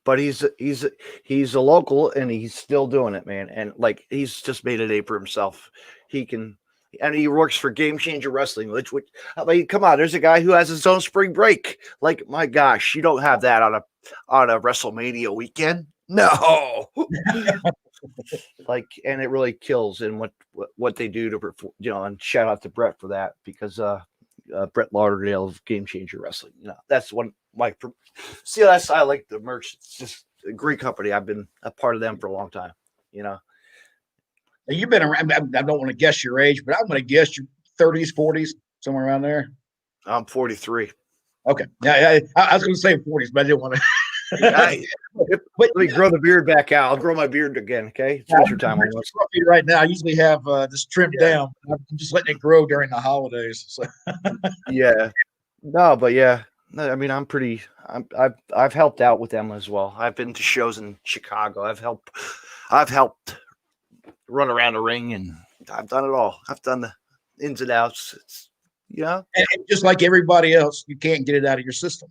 [SPEAKER 1] But he's a local and he's still doing it, man. And like he's just made a name for himself. He can, and he works for Game Changer Wrestling. Which I mean, come on, there's a guy who has his own spring break. Like my gosh, you don't have that on a WrestleMania weekend. No. Like, and it really kills in what they do to, you know, and shout out to Brett for that because Brett Lauderdale of Game Changer Wrestling. You know, that's one my CLS. I like the merch. It's just a great company. I've been a part of them for a long time. You know,
[SPEAKER 6] Now, you've been around. I don't want to guess your age, but I'm going to guess your 30s, 40s, somewhere around there.
[SPEAKER 1] I'm 43.
[SPEAKER 6] Okay, yeah, I was going to say 40s, but I didn't want to.
[SPEAKER 1] Let me grow the beard back out. I'll grow my beard again. Okay, it's winter time almost.
[SPEAKER 6] Right now, I usually have this trimmed down. I'm just letting it grow during the holidays. So.
[SPEAKER 1] Yeah, no, but yeah, no, I mean, I've helped out with them as well. I've been to shows in Chicago. I've helped run around the ring, and I've done it all. I've done the ins and outs. It's, you know,
[SPEAKER 6] and just like everybody else, you can't get it out of your system.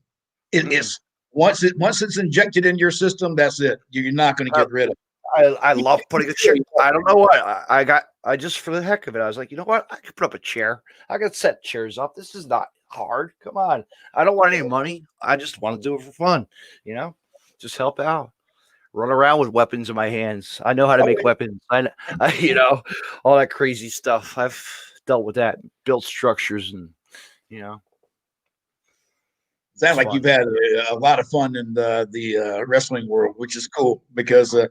[SPEAKER 6] It is once it's injected in your system, that's it. You're not going to get rid of it.
[SPEAKER 1] I love putting a chair. I don't know what I just for the heck of it. I was like, you know what? I could put up a chair. I could set chairs up. This is not hard. Come on. I don't want any money. I just want to do it for fun. You know, just help out. Run around with weapons in my hands. I know how to make weapons. I you know, all that crazy stuff. I've dealt with that, built structures, and you know.
[SPEAKER 6] Sounds like you've had a lot of fun in the wrestling world, which is cool because you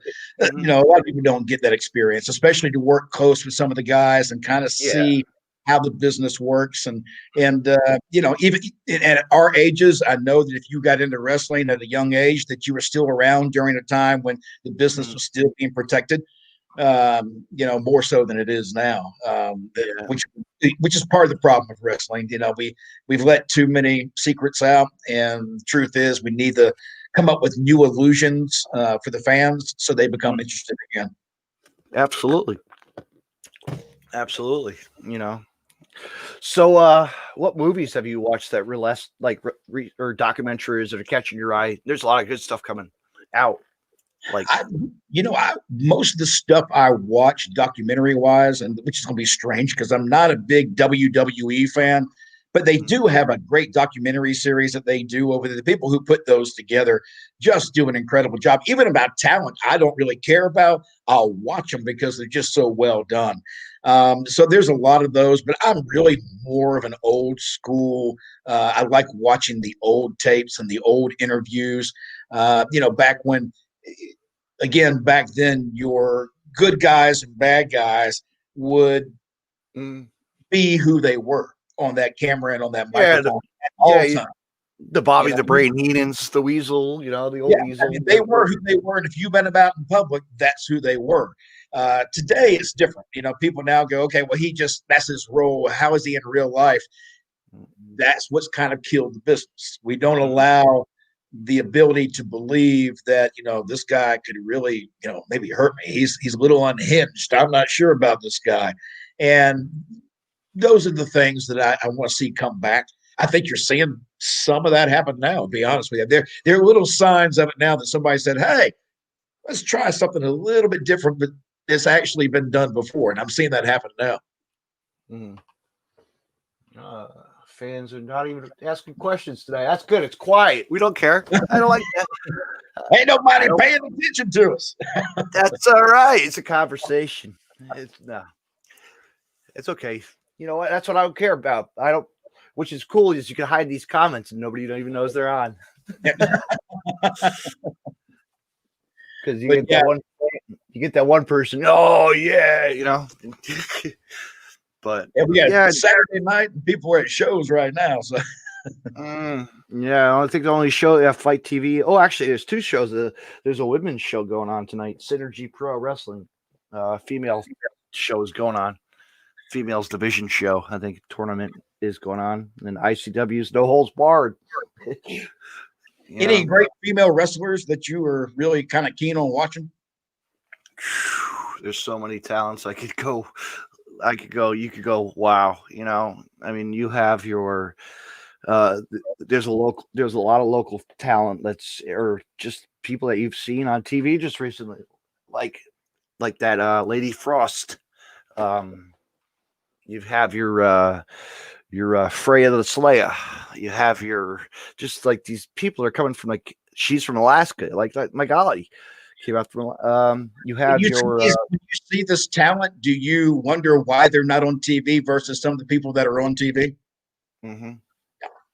[SPEAKER 6] know, a lot of people don't get that experience, especially to work close with some of the guys and kind of see how the business works. And you know, even at our ages, I know that if you got into wrestling at a young age, that you were still around during a time when the business was still being protected. You know, more so than it is now, which is part of the problem with wrestling. You know, we've let too many secrets out, and the truth is we need to come up with new illusions for the fans so they become interested again.
[SPEAKER 1] Absolutely. You know. So, what movies have you watched that or documentaries that are catching your eye? There's a lot of good stuff coming out. Like,
[SPEAKER 6] most of the stuff I watch documentary wise, and which is going to be strange because I'm not a big WWE fan, but they do have a great documentary series that they do over there. The people who put those together just do an incredible job. Even about talent I don't really care about, I'll watch them because they're just so well done. So there's a lot of those, but I'm really more of an old school. I like watching the old tapes and the old interviews. You know, back when. Again, back then, your good guys and bad guys would be who they were on that camera and on that microphone all the time.
[SPEAKER 1] The Bobby the Brain Heenans, the Weasel, you know, the old Weasel.
[SPEAKER 6] I mean, they were who they were, and if you met them out in public, that's who they were. Today, it's different. You know, people now go, okay, well, that's his role. How is he in real life? That's what's kind of killed the business. We don't allow the ability to believe that, you know, this guy could really, you know, maybe hurt me. He's a little unhinged. I'm not sure about this guy. And those are the things that I want to see come back. I think you're seeing some of that happen now, to be honest with you. There are little signs of it now that somebody said, hey, let's try something a little bit different, but it's actually been done before. And I'm seeing that happen now.
[SPEAKER 1] Fans are not even asking questions today. That's good. It's quiet. We don't care. I don't like that.
[SPEAKER 6] Ain't nobody paying attention to us.
[SPEAKER 1] That's all right. It's a conversation. It's okay. You know what? That's what I don't care about. Which is cool is you can hide these comments and nobody even knows they're on. Because you get that one person. Oh yeah, you know. But
[SPEAKER 6] Saturday night, and people are at shows right now. So,
[SPEAKER 1] I think the only show Fight TV. Oh, actually, there's two shows. There's a women's show going on tonight. Synergy Pro Wrestling, female show is going on. females division show. I think tournament is going on, and ICW's no holds barred.
[SPEAKER 6] Any great female wrestlers that you were really kind of keen on watching?
[SPEAKER 1] There's so many talents. You could go. Wow. I mean, you have your. There's a lot of local talent or just people that you've seen on TV just recently, like that Lady Frost. You have your Freya the Slayer. You have your just like these people are coming from she's from Alaska, like my golly came out from. You have
[SPEAKER 6] when you see this talent, do you wonder why they're not on TV versus some of the people that are on TV?
[SPEAKER 1] Mm-hmm.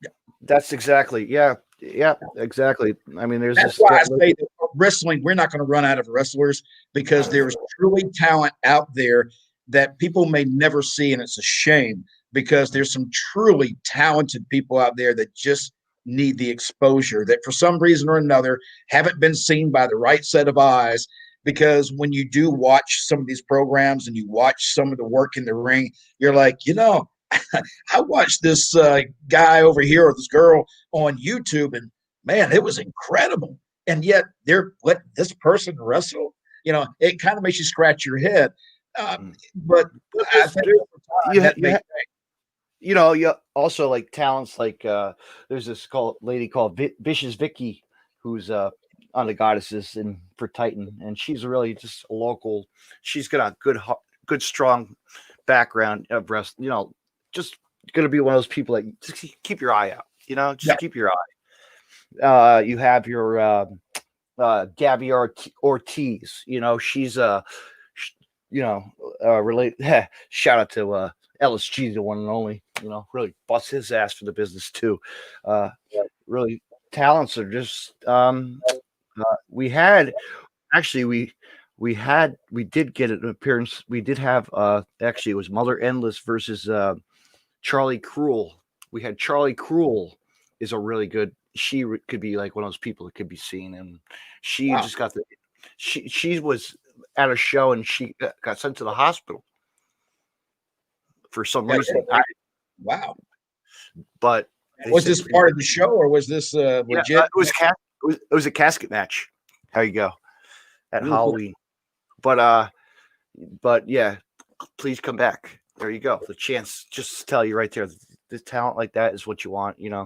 [SPEAKER 1] Yeah. That's exactly exactly. I mean,
[SPEAKER 6] that's why I say that wrestling, we're not going to run out of wrestlers because there's truly talent out there that people may never see, and it's a shame because there's some truly talented people out there that just need the exposure that for some reason or another haven't been seen by the right set of eyes. Because when you do watch some of these programs and you watch some of the work in the ring, you're like, I watched this guy over here or this girl on YouTube, and man, it was incredible. And yet they're letting this person wrestle. It kind of makes you scratch your head. But I think
[SPEAKER 1] you also like talents like there's this lady called Vicious Vicky who's on the Goddesses and for Titan, and she's really just a local. She's got a good strong background of wrestling. Just gonna be one of those people that just keep your eye out. Keep your eye. You have your Gabby Ortiz. She's related. Shout out to LSG, the one and only. Really busts his ass for the business too. Really, talents are just. We did get an appearance. We did have actually it was Mother Endless versus Charlie Cruel. We had Charlie Cruel is a really good. She could be like one of those people that could be seen, and she just got she was at a show and she got sent to the hospital for some reason.
[SPEAKER 6] Wow!
[SPEAKER 1] But
[SPEAKER 6] was this part of the show or was this legit?
[SPEAKER 1] It was a casket match. How you go at Halloween? But yeah, please come back. There you go. The chance just to tell you right there, the talent like that is what you want.
[SPEAKER 6] Okay.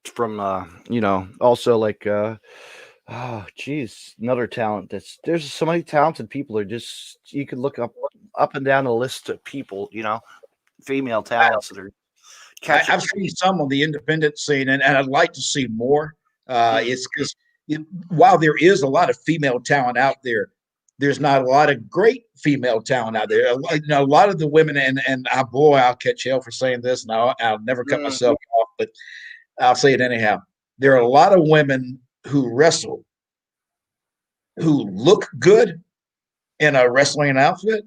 [SPEAKER 1] From also like another talent there's so many talented people are just you can look up and down the list of people, female talents that are
[SPEAKER 6] I've seen some on the independent scene and I'd like to see more. It's because while there is a lot of female talent out there, there's not a lot of great female talent out there. A lot of the women and I'll catch hell for saying this, and I'll never cut myself off, but I'll say it anyhow. There are a lot of women who wrestle who look good in a wrestling outfit,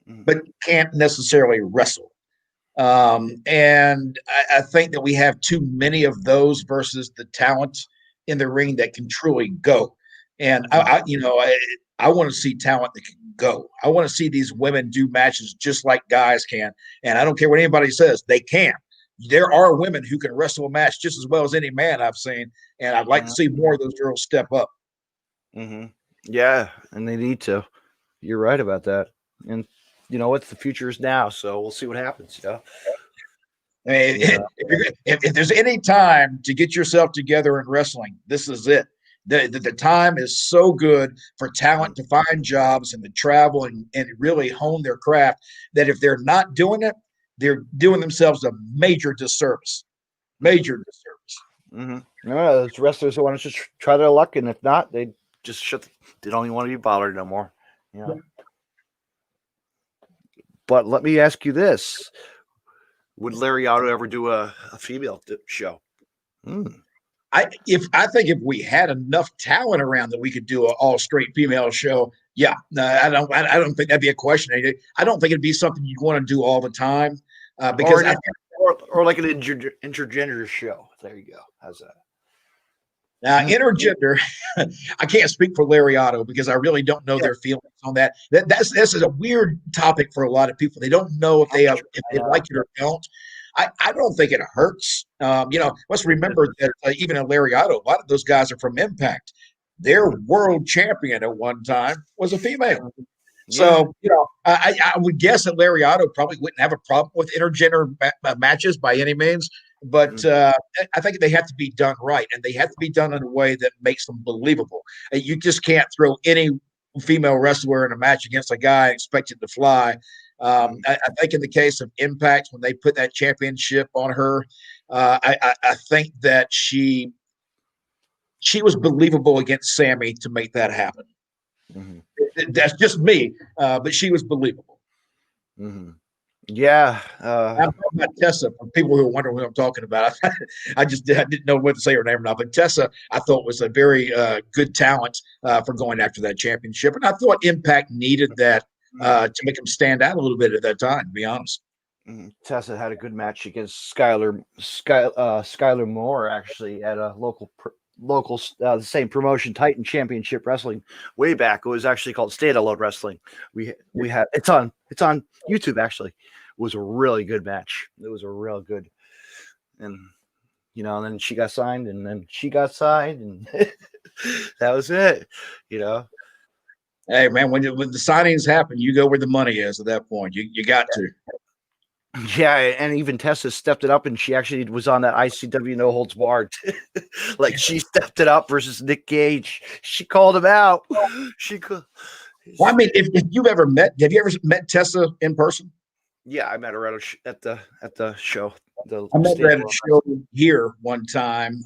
[SPEAKER 6] but can't necessarily wrestle. And I think that we have too many of those versus the talent in the ring that can truly go. And I want to see talent that can go. I want to see these women do matches just like guys can. And I don't care what anybody says, they can. There are women who can wrestle a match just as well as any man I've seen. And I'd like to see more of those girls step up.
[SPEAKER 1] Mm-hmm. Yeah, and they need to. You're right about that. And you know what? The future is now, so we'll see what happens. I
[SPEAKER 6] mean, if there's any time to get yourself together in wrestling, this is it. The time is so good for talent to find jobs and to travel and really hone their craft that if they're not doing it, they're doing themselves a major disservice. Major disservice.
[SPEAKER 1] Mm-hmm. No, those wrestlers who want to just try their luck, and if not, they just they don't even want to be bothered no more. But let me ask you this: would Larry Otto ever do a female show?
[SPEAKER 6] I think if we had enough talent around that we could do an all straight female show, yeah. I don't think that'd be a question. I don't think it'd be something you'd want to do all the time because
[SPEAKER 1] or like an intergender show. There you go. How's that?
[SPEAKER 6] Now, intergender, I can't speak for Lariato because I really don't know their feelings on that. This is a weird topic for a lot of people. They don't know if they like it or don't. I don't think it hurts. Let's remember that even in Lariato, a lot of those guys are from Impact. Their world champion at one time was a female. So, I would guess that Lariato probably wouldn't have a problem with intergender matches by any means. But I think they have to be done right, and they have to be done in a way that makes them believable. You just can't throw any female wrestler in a match against a guy and expect it to fly. I think in the case of Impact, when they put that championship on her, I think that she was believable against Sammy to make that happen. Mm-hmm. That's just me, but she was believable.
[SPEAKER 1] Mm-hmm. Yeah.
[SPEAKER 6] I'm talking about Tessa for people who are wondering what I'm talking about. I didn't know what to say her name or not. But Tessa, I thought was a very good talent for going after that championship. And I thought Impact needed that to make them stand out a little bit at that time, to be honest.
[SPEAKER 1] Tessa had a good match against Skylar Moore, actually, at a local the same promotion, Titan Championship Wrestling, way back. It was actually called State Alone Wrestling. We had it's on YouTube, actually. It was a really good match. It was a real good, and and then she got signed, and and that was it.
[SPEAKER 6] Hey man, when the signings happen, you go where the money is. At that point, you got to.
[SPEAKER 1] Yeah, and even Tessa stepped it up, and she actually was on that ICW No Holds Barred. Like, she stepped it up versus Nick Gage. She called him out.
[SPEAKER 6] Well, I mean, if you've ever have you ever met Tessa in person?
[SPEAKER 1] Yeah, I met her at the show.
[SPEAKER 6] I met her at a show here one time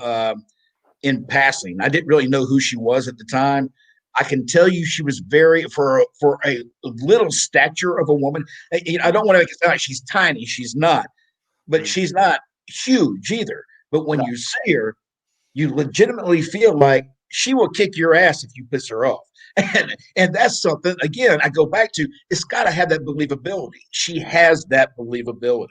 [SPEAKER 6] in passing. I didn't really know who she was at the time. I can tell you she was very, for a little stature of a woman. I don't want to make it sound like she's tiny. She's not. But she's not huge either. But when you see her, you legitimately feel like she will kick your ass if you piss her off. And that's something, again, I go back to, it's got to have that believability. She has that believability.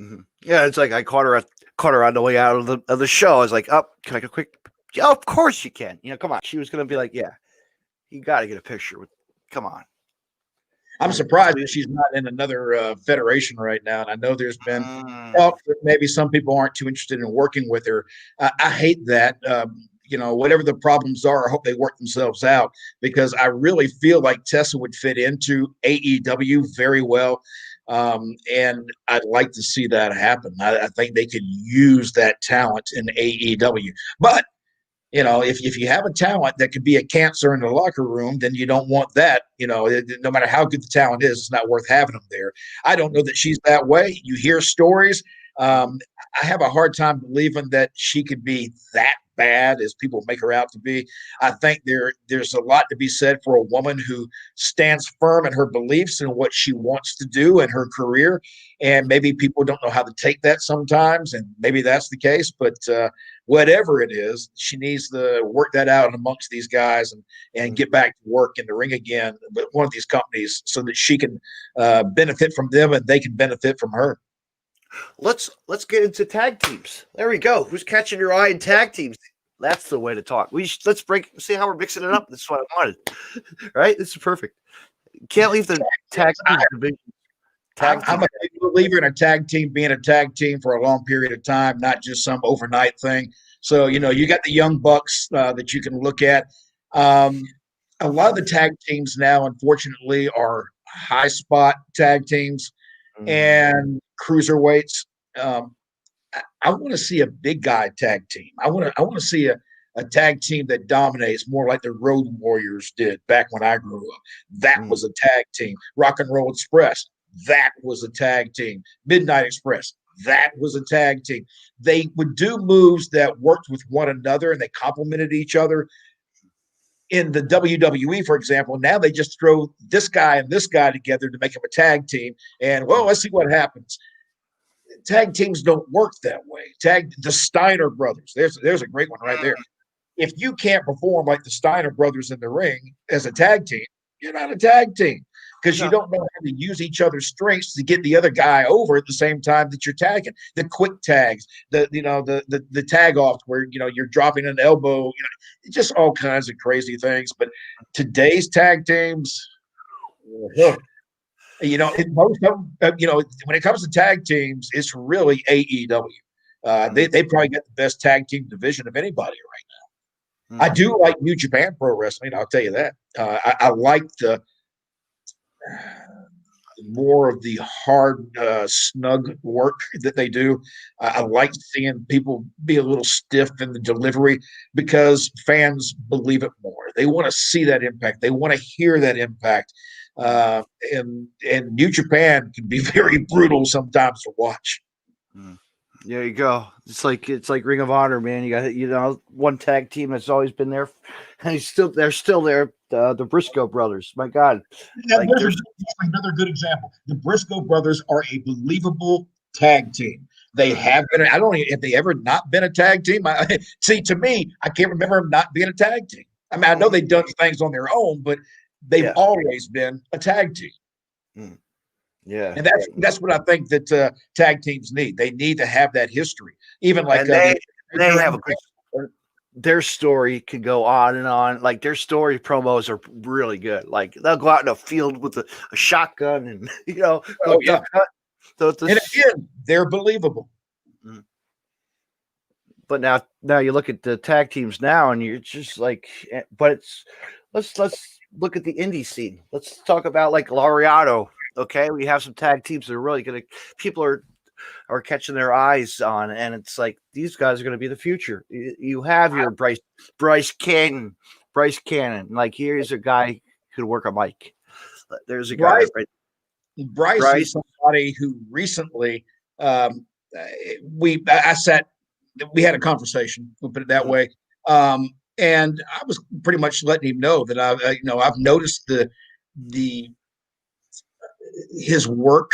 [SPEAKER 1] Mm-hmm. Yeah, it's like I caught her on the way out of the show. I was like, "Oh, can I go quick?" Yeah, of course you can. Come on. She was going to be like, "Yeah, you got to get a picture with. Come on."
[SPEAKER 6] I'm surprised that she's not in another federation right now. And I know there's been talk that maybe some people aren't too interested in working with her. I hate that. Whatever the problems are, I hope they work themselves out, because I really feel like Tessa would fit into AEW very well. And I'd like to see that happen. I think they could use that talent in AEW. But if you have a talent that could be a cancer in the locker room, then you don't want that. No matter how good the talent is, it's not worth having them there. I don't know that she's that way. You hear stories. I have a hard time believing that she could be that bad as people make her out to be. I think there's a lot to be said for a woman who stands firm in her beliefs and what she wants to do in her career. And maybe people don't know how to take that sometimes, and maybe that's the case. But whatever it is, she needs to work that out amongst these guys and get back to work in the ring again with one of these companies, so that she can benefit from them and they can benefit from her.
[SPEAKER 1] Let's get into tag teams. There we go. Who's catching your eye in tag teams? That's the way to talk. Let's see how we're mixing it up. This is what I wanted. Right? This is perfect. Can't leave the tag team division.
[SPEAKER 6] I'm a big believer in a tag team being a tag team for a long period of time, not just some overnight thing. So, you got the Young Bucks that you can look at. A lot of the tag teams now, unfortunately, are high spot tag teams and cruiserweights. I want to see a big guy tag team. I want to see a tag team that dominates, more like the Road Warriors did back when I grew up. That was a tag team. Rock and Roll Express, that was a tag team. Midnight Express, that was a tag team. They would do moves that worked with one another and they complemented each other. In the WWE, for example, now they just throw this guy and this guy together to make them a tag team. And, let's see what happens. Tag teams don't work that way. The Steiner brothers, there's a great one right there. If you can't perform like the Steiner brothers in the ring as a tag team, you're not a tag team. because you don't know how to use each other's strengths to get the other guy over at the same time that you're tagging. The quick tags, the tag off where you're dropping an elbow, just all kinds of crazy things. But today's tag teams, most of them, when it comes to tag teams, it's really AEW. They probably got the best tag team division of anybody right now. I do like New Japan Pro Wrestling. I'll tell you that. I like the more of the hard, snug work that they do. I like seeing people be a little stiff in the delivery because fans believe it more. They want to see that impact. They want to hear that impact. And New Japan can be very brutal sometimes to watch.
[SPEAKER 1] There you go. It's like Ring of Honor, man. You got one tag team that's always been there, and they're still there. The Briscoe brothers. My God,
[SPEAKER 6] there's another good example. The Briscoe brothers are a believable tag team. They have been. I don't know if they ever not been a tag team. See, to me, I can't remember them not being a tag team. I mean, I know they've done things on their own, but they've always been a tag team.
[SPEAKER 1] Yeah,
[SPEAKER 6] and that's what I think that tag teams need. They need to have that history. Even like
[SPEAKER 1] they have a good. Their story can go on and on. Like their story promos are really good. Like they'll go out in a field with a shotgun and go duck hunt. So
[SPEAKER 6] and again, they're believable.
[SPEAKER 1] But now you look at the tag teams now, and you're just like, but let's look at the indie scene. Let's talk about like Laureato. Okay, we have some tag teams that are really gonna. People are catching their eyes on, and it's like these guys are going to be the future. You have your Bryce Cannon. Like here's a guy who could work a mic. There's a guy.
[SPEAKER 6] Bryce is somebody who recently we had a conversation. We'll put it that way. And I was pretty much letting him know that I've noticed his work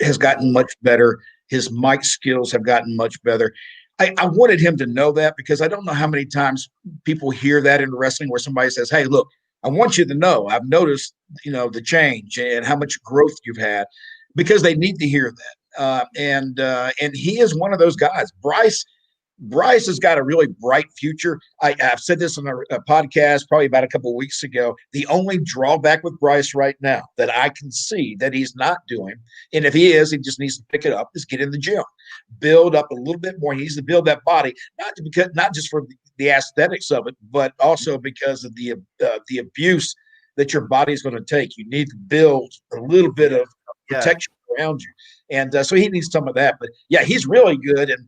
[SPEAKER 6] has gotten much better. His mic skills have gotten much better. I wanted him to know that because I don't know how many times people hear that in wrestling where somebody says, "Hey, look, I want you to know I've noticed, the change and how much growth you've had," because they need to hear that. And he is one of those guys. Bryce has got a really bright future. I've said this on a podcast probably about a couple of weeks ago. The only drawback with Bryce right now that I can see that he's not doing, and if he is, he just needs to pick it up, is get in the gym, build up a little bit more. He needs to build that body, not just for the aesthetics of it, but also because of the abuse that your body is going to take. You need to build a little bit of protection around you, and so he needs some of that. But yeah, he's really good. And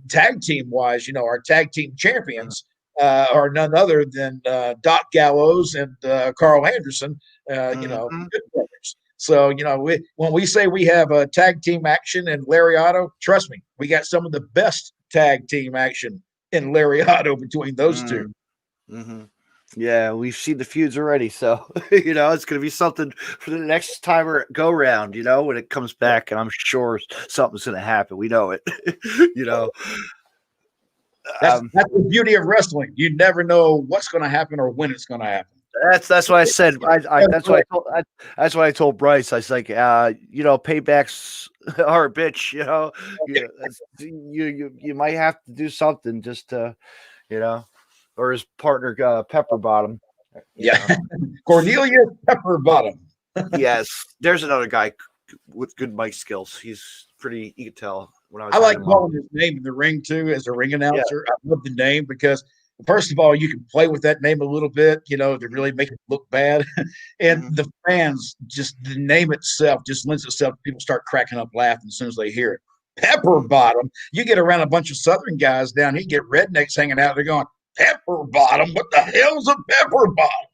[SPEAKER 6] tag team wise, our tag team champions are none other than Doc Gallows and Carl Anderson, good brothers. So, when we say we have a tag team action in Lariato, trust me, we got some of the best tag team action in Lariato between those two.
[SPEAKER 1] Yeah, we've seen the feuds already, so it's going to be something for the next time or go round. When it comes back, and I'm sure something's going to happen. We know it.
[SPEAKER 6] That's the beauty of wrestling. You never know what's going to happen or when it's going to happen.
[SPEAKER 1] That's what I said. That's what I told Bryce. I was like, paybacks are a bitch. You might have to do something just to, or his partner Pepper Bottom.
[SPEAKER 6] Cornelius Pepper Bottom.
[SPEAKER 1] Yes, there's another guy with good mic skills. He's pretty. You can tell when
[SPEAKER 6] I like calling his name in the ring too as a ring announcer. I love the name because first of all, you can play with that name a little bit, to really make it look bad, and the fans just the name itself just lends itself. People start cracking up laughing as soon as they hear it. Pepper Bottom. You get around a bunch of Southern guys down here, you get rednecks hanging out. They're going, Pepper Bottom. What the hell's a Pepper Bottom?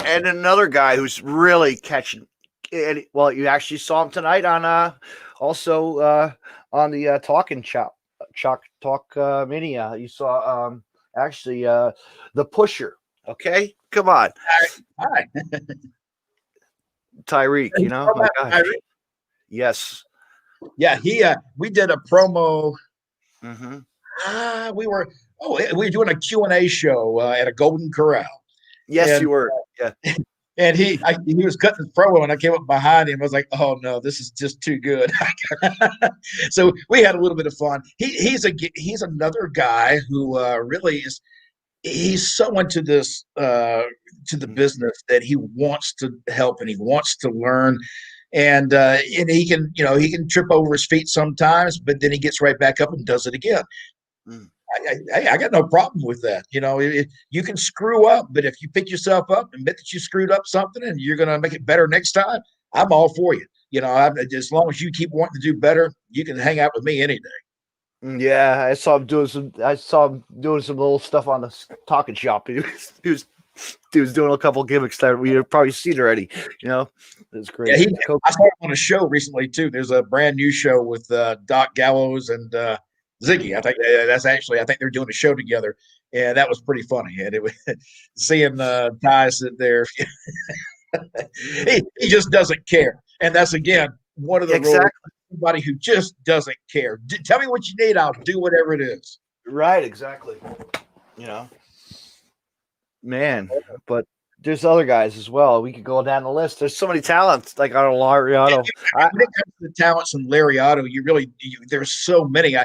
[SPEAKER 1] And another guy who's really catching. And you actually saw him tonight on also on the Talking Chalk Talk Mini. You saw actually the Pusher. Okay, come on,
[SPEAKER 6] Hi.
[SPEAKER 1] Tyreek. My gosh. Yes.
[SPEAKER 6] Yeah, we did a promo.
[SPEAKER 1] Mm-hmm.
[SPEAKER 6] We were doing a Q&A show at a Golden Corral.
[SPEAKER 1] Yes, you were. Yeah.
[SPEAKER 6] And he was cutting his promo, and I came up behind him. I was like, "Oh no, this is just too good." So we had a little bit of fun. He's another guy who really is. He's so into this to the business that he wants to help and he wants to learn. And he can he can trip over his feet sometimes, but then he gets right back up and does it again.
[SPEAKER 1] Mm.
[SPEAKER 6] I got no problem with that. You can screw up, but if you pick yourself up, admit that you screwed up something, and you're going to make it better next time, I'm all for you. As long as you keep wanting to do better, you can hang out with me any day.
[SPEAKER 1] Yeah, I saw him doing some. Little stuff on the Talking Shop. He was doing a couple gimmicks that we have probably seen already. It's great.
[SPEAKER 6] Yeah, I saw him on a show recently too. There's a brand new show with Doc Gallows and Ziggy. I think they're doing a show together, and that was pretty funny. And it was seeing Ty sit there. he just doesn't care, and that's again one of the roles. Somebody who just doesn't care. Tell me what you need, I'll do whatever it is.
[SPEAKER 1] Right, exactly. Man, but there's other guys as well. We could go down the list. There's so many talents, like on Lariato.
[SPEAKER 6] When it comes to the talents in Lariato, there's so many.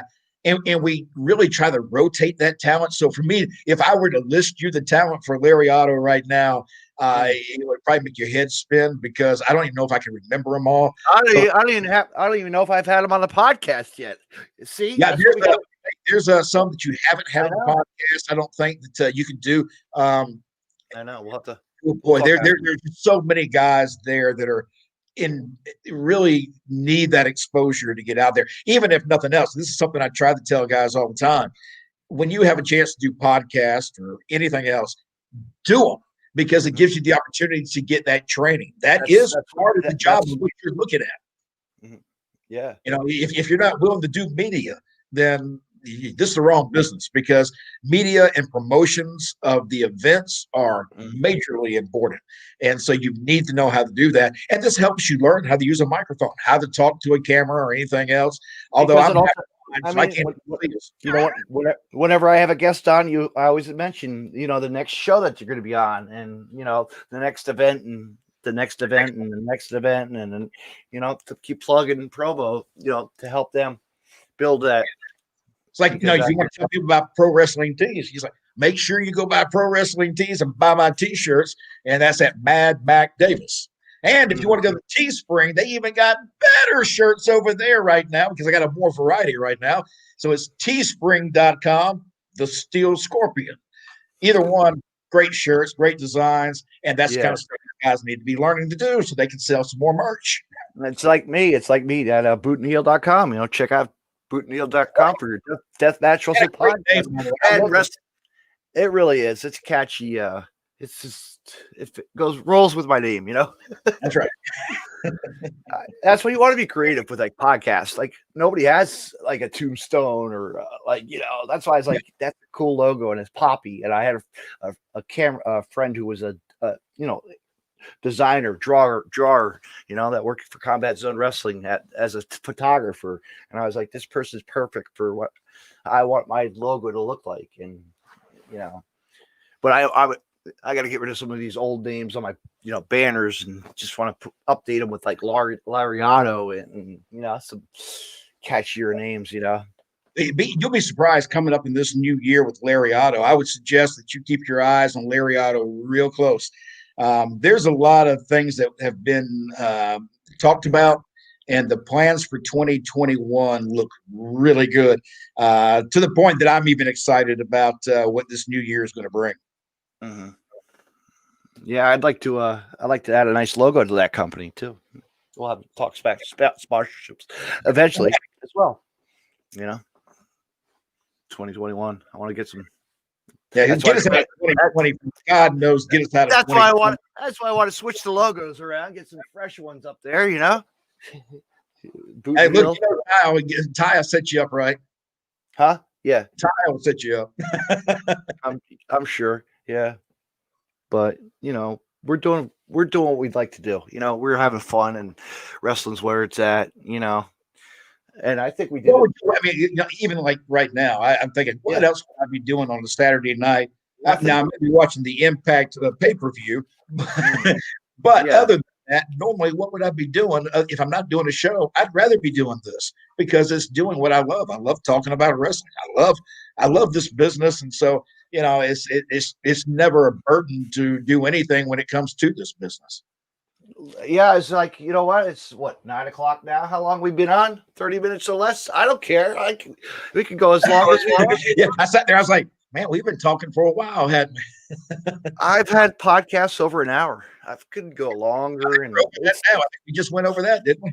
[SPEAKER 6] And we really try to rotate that talent. So for me, if I were to list you the talent for Lariato right now, it would probably make your head spin because I don't even know if I can remember them all.
[SPEAKER 1] I don't even know if I've had them on the podcast yet. See,
[SPEAKER 6] yeah, there's some that you haven't had on the podcast. I don't think that you can do.
[SPEAKER 1] I know we'll have to.
[SPEAKER 6] Oh boy, there's so many guys there that are really need that exposure to get out there. Even if nothing else, this is something I try to tell guys all the time. When you have a chance to do podcasts or anything else, do them because it gives you the opportunity to get that training. That's part of the job of what you're looking at.
[SPEAKER 1] Mm-hmm. Yeah.
[SPEAKER 6] If you're not willing to do media, then this is the wrong business because media and promotions of the events are majorly important. And so you need to know how to do that. And this helps you learn how to use a microphone, how to talk to a camera or anything else. Although
[SPEAKER 1] whenever I have a guest on, I always mention, the next show that you're going to be on and, the next event and the next event and the next event. And then, to keep plugging promo, to help them build that.
[SPEAKER 6] It's like, if you want to tell people about pro wrestling tees, he's like, make sure you go buy pro wrestling tees and buy my t-shirts. And that's at Mad Mac Davis. And if you want to go to Teespring, they even got better shirts over there right now because I got a more variety right now. So it's teespring.com, the Steel Scorpion. Either one, great shirts, great designs. And that's the kind of stuff guys need to be learning to do so they can sell some more merch.
[SPEAKER 1] It's like me at bootandheel.com. Check out bootandheel.com for your Deathmatch Russell podcast. And it really is. It's catchy. It's just it rolls with my name,
[SPEAKER 6] That's right.
[SPEAKER 1] That's when you want to be creative with like podcasts. Like nobody has like a tombstone or that's why it's like that's a cool logo and it's poppy. And I had a friend who was a designer, drawer, that worked for Combat Zone Wrestling as a photographer. And I was like, this person's perfect for what I want my logo to look like. And, but I got to get rid of some of these old names on my, banners and just want to update them with like Lariato and some catchier names,
[SPEAKER 6] You'll be surprised coming up in this new year with Lariato. I would suggest that you keep your eyes on Lariato real close. There's a lot of things that have been talked about, and the plans for 2021 look really good to the point that I'm even excited about what this new year is going to bring.
[SPEAKER 1] Mm-hmm. Yeah, I'd like to add a nice logo to that company too. We'll have talks about sponsorships eventually as well. 2021. I want to get some.
[SPEAKER 6] Yeah, get us out of 2020. God knows, get us out of.
[SPEAKER 1] That's why I want. That's why I want to switch the logos around, get some fresh ones up there.
[SPEAKER 6] Hey, look, Ty will set you up, right?
[SPEAKER 1] Huh? Yeah,
[SPEAKER 6] Ty will set you up.
[SPEAKER 1] I'm sure. Yeah, but we're doing what we'd like to do. We're having fun, and wrestling's where it's at. And I think we did.
[SPEAKER 6] I mean, even like right now, I'm thinking, what else would I be doing on a Saturday night Now I may be watching the Impact pay-per-view,
[SPEAKER 1] Mm.
[SPEAKER 6] but
[SPEAKER 1] Yeah.
[SPEAKER 6] other than that, normally what would I be doing if I'm not doing a show? I'd rather be doing this because it's doing what I love. I love talking about wrestling. I love this business, and so it's never a burden to do anything when it comes to this business.
[SPEAKER 1] Yeah, it's like, you know what? It's what, 9 o'clock now? How long we been on? 30 minutes or less? I don't care. We can go as long as we want.
[SPEAKER 6] Yeah, I sat there. I was like, man, we've been talking for a while, hadn't we?
[SPEAKER 1] I've had podcasts over an hour. I could go longer, and
[SPEAKER 6] Now, I think we just went over that, didn't we?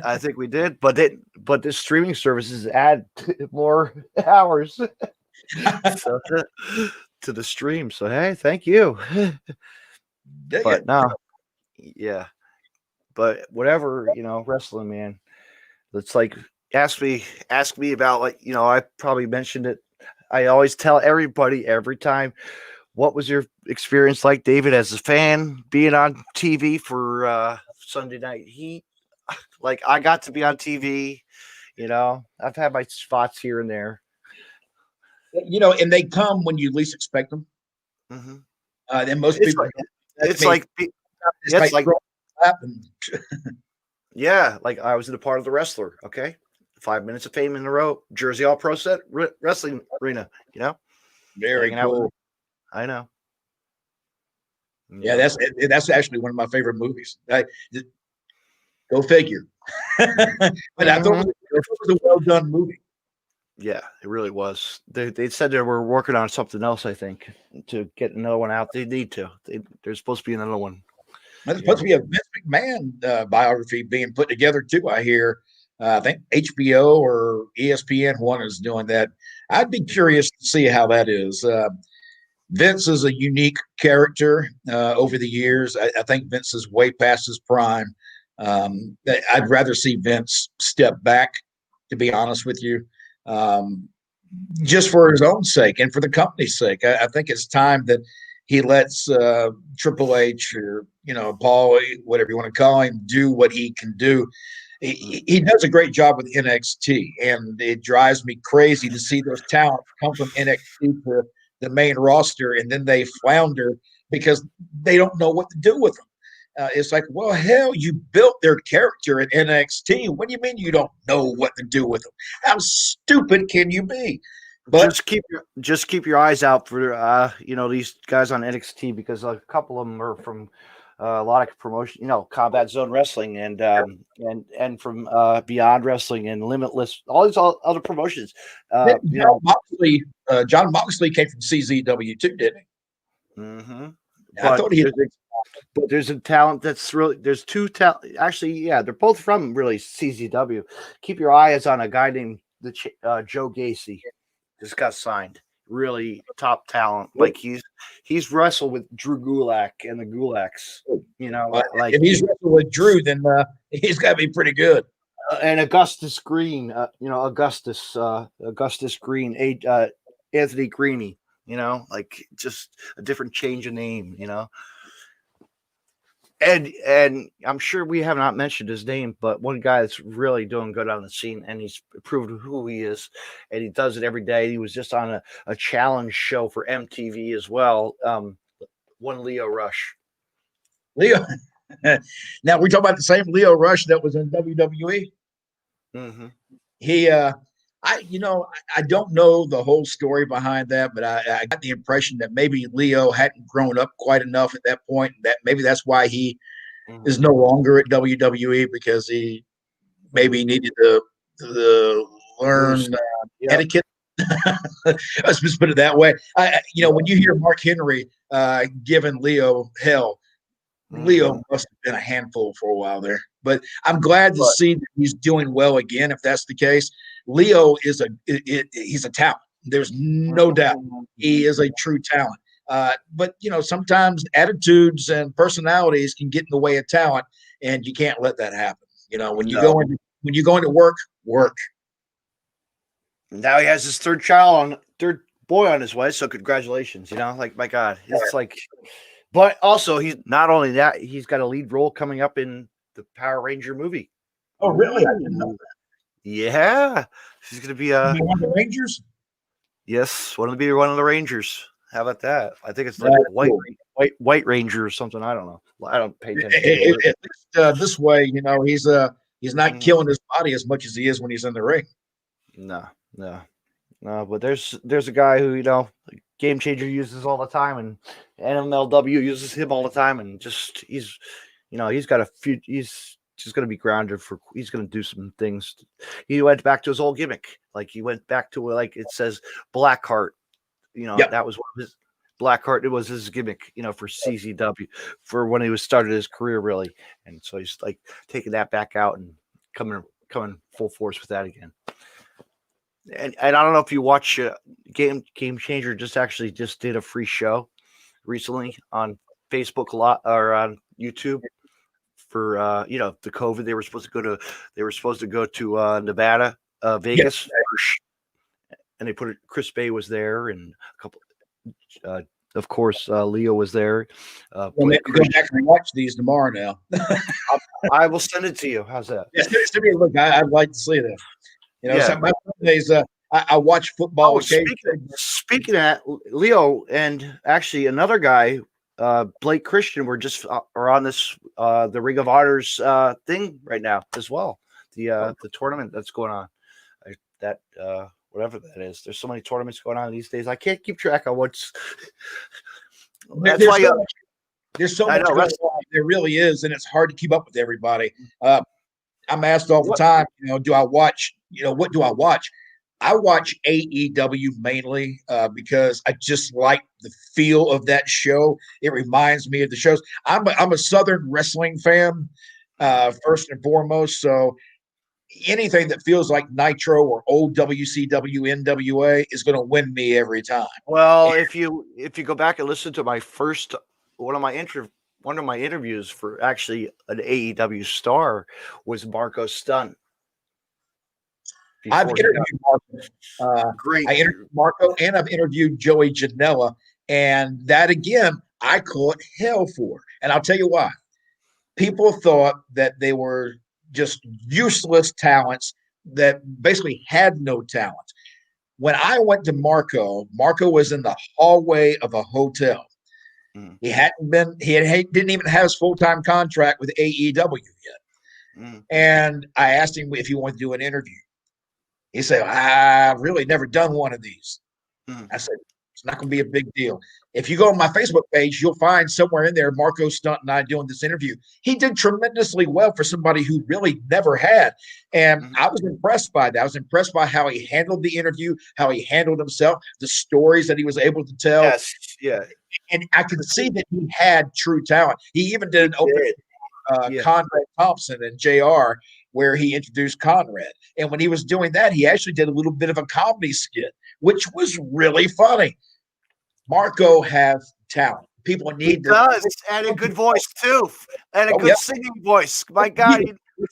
[SPEAKER 1] I think we did, but the streaming services add more hours so, to the stream. So hey, thank you. But no, yeah. But whatever, wrestling, man. It's like ask me about, like, I probably mentioned it. I always tell everybody every time, what was your experience like, David, as a fan being on TV for Sunday Night Heat? Like, I got to be on TV, I've had my spots here and there.
[SPEAKER 6] And they come when you least expect them.
[SPEAKER 1] Mm-hmm.
[SPEAKER 6] And most
[SPEAKER 1] It's
[SPEAKER 6] people,
[SPEAKER 1] like, it's like
[SPEAKER 6] and,
[SPEAKER 1] yeah, like I was in a part of The Wrestler. Okay, 5 minutes of fame in a row, Jersey All Pro Set Wrestling Arena.
[SPEAKER 6] very cool.
[SPEAKER 1] I know.
[SPEAKER 6] Yeah, that's actually one of my favorite movies. Go figure. But I thought it was a well done movie.
[SPEAKER 1] Yeah, it really was. They said they were working on something else, I think, to get another one out. They need to. There's supposed to be another one.
[SPEAKER 6] There's supposed to be a Vince McMahon biography being put together too. I hear. I think HBO or ESPN one is doing that. I'd be curious to see how that is. Vince is a unique character over the years. I think Vince is way past his prime. I'd rather see Vince step back, to be honest with you, just for his own sake and for the company's sake. I think it's time that he lets Triple H or Paul, whatever you want to call him, do what he can do. He does a great job with NXT, and it drives me crazy to see those talents come from NXT to the main roster, and then they flounder because they don't know what to do with them. It's like, well, hell, you built their character at NXT. What do you mean you don't know what to do with them? How stupid can you be? But
[SPEAKER 1] just keep your eyes out for these guys on NXT, because a couple of them are from a lot of promotion, Combat Zone Wrestling and from Beyond Wrestling and Limitless, all these other promotions.
[SPEAKER 6] John Moxley came from CZW too, didn't he?
[SPEAKER 1] Mm-hmm.
[SPEAKER 6] I thought he.
[SPEAKER 1] But there's a talent that's really, there's two talent. Actually, yeah, they're both from really CZW. Keep your eyes on a guy named Joe Gacy. Just got signed. Really top talent. Like he's wrestled with Drew Gulak and the Gulaks. Like
[SPEAKER 6] if he's wrestled with Drew, then he's got to be pretty good.
[SPEAKER 1] And Augustus Green, Augustus Green, Anthony Greeny. Like just a different change of name. And I'm sure we have not mentioned his name, but one guy that's really doing good on the scene, and he's proved who he is, and he does it every day. He was just on a challenge show for MTV as well. One Leo Rush.
[SPEAKER 6] Leo. Now we're talking about the same Leo Rush that was in WWE.
[SPEAKER 1] Mm-hmm.
[SPEAKER 6] He, I don't know the whole story behind that, but I got the impression that maybe Leo hadn't grown up quite enough at that point. That maybe that's why he is no longer at WWE, because he maybe needed to learn etiquette. Let's just put it that way. When you hear Mark Henry giving Leo hell, Leo must have been a handful for a while there. But I'm glad to see that he's doing well again, if that's the case. Leo is he's a talent. There's no doubt. He is a true talent. But sometimes attitudes and personalities can get in the way of talent, and you can't let that happen. When you go into work.
[SPEAKER 1] Now he has his third boy on his way, so congratulations. Like, my God, it's like. But also, he's not only that, he's got a lead role coming up in the Power Ranger movie.
[SPEAKER 6] Oh, really? I didn't know that.
[SPEAKER 1] Yeah, he's going to be
[SPEAKER 6] one of the Rangers.
[SPEAKER 1] Yes, one of the Rangers. How about that? I think it's like
[SPEAKER 6] That's
[SPEAKER 1] White
[SPEAKER 6] cool.
[SPEAKER 1] White Ranger or something. I don't know. I don't pay attention to
[SPEAKER 6] At
[SPEAKER 1] it.
[SPEAKER 6] least this way, he's not
[SPEAKER 1] Mhm.
[SPEAKER 6] killing his body as much as he is when he's in the ring.
[SPEAKER 1] No, no, no. But there's a guy who Game Changer uses all the time, and NMLW uses him all the time, and just he's got a few. He's just going to be grounded for. He's going to do some things. He went back to his old gimmick. Like he went back to like it says Blackheart.
[SPEAKER 6] Yep.
[SPEAKER 1] That was one of his Blackheart. It was his gimmick. For CZW for when he was started his career really, and so he's like taking that back out and coming full force with that again. And I don't know if you watch Game Changer just did a free show recently on Facebook a lot or on YouTube for the COVID. They were supposed to go to Nevada, Vegas, and they put it. Chris Bay was there, and a couple. Of course, Leo was there.
[SPEAKER 6] We'll have to go back and watch these tomorrow. Now,
[SPEAKER 1] I will send it to you. How's that?
[SPEAKER 6] yeah, send me a look. I'd like to see that. Some my Sundays, I watch football.
[SPEAKER 1] Speaking of that, Leo and actually another guy, Blake Christian, are on this the Ring of Honor's thing right now as well. The tournament that's going on. Whatever that is. There's so many tournaments going on these days. I can't keep track of what's. That's why
[SPEAKER 6] there's so much going on. There really is, and it's hard to keep up with everybody. I'm asked all the time, do I watch? What do I watch? I watch AEW mainly because I just like the feel of that show. It reminds me of the shows. I'm a Southern wrestling fan first and foremost, so anything that feels like Nitro or old WCW NWA is going to win me every time.
[SPEAKER 1] Well, if you go back and listen to my first one of my interviews for actually an AEW star was Marco Stunt.
[SPEAKER 6] I've interviewed Marco.
[SPEAKER 1] Great.
[SPEAKER 6] I interviewed Marco and I've interviewed Joey Janela, and that again I caught hell for, and I'll tell you why. People thought that they were just useless talents that basically had no talent. When I went to Marco was in the hallway of a hotel. He didn't even have his full-time contract with AEW yet. And I asked him if he wanted to do an interview. He said, I've really never done one of these. I said, it's not going to be a big deal. If you go on my Facebook page, you'll find somewhere in there Marco Stunt and I doing this interview. He did tremendously well for somebody who really never had. And I was impressed by that. I was impressed by how he handled the interview, how he handled himself, the stories that he was able to tell.
[SPEAKER 1] Yes, yeah.
[SPEAKER 6] And I could see that he had true talent. He even did an open Conrad Thompson and JR where he introduced Conrad. And when he was doing that, he actually did a little bit of a comedy skit, which was really funny. Marco has talent. People need
[SPEAKER 1] and a good voice too, and a good singing voice. My God,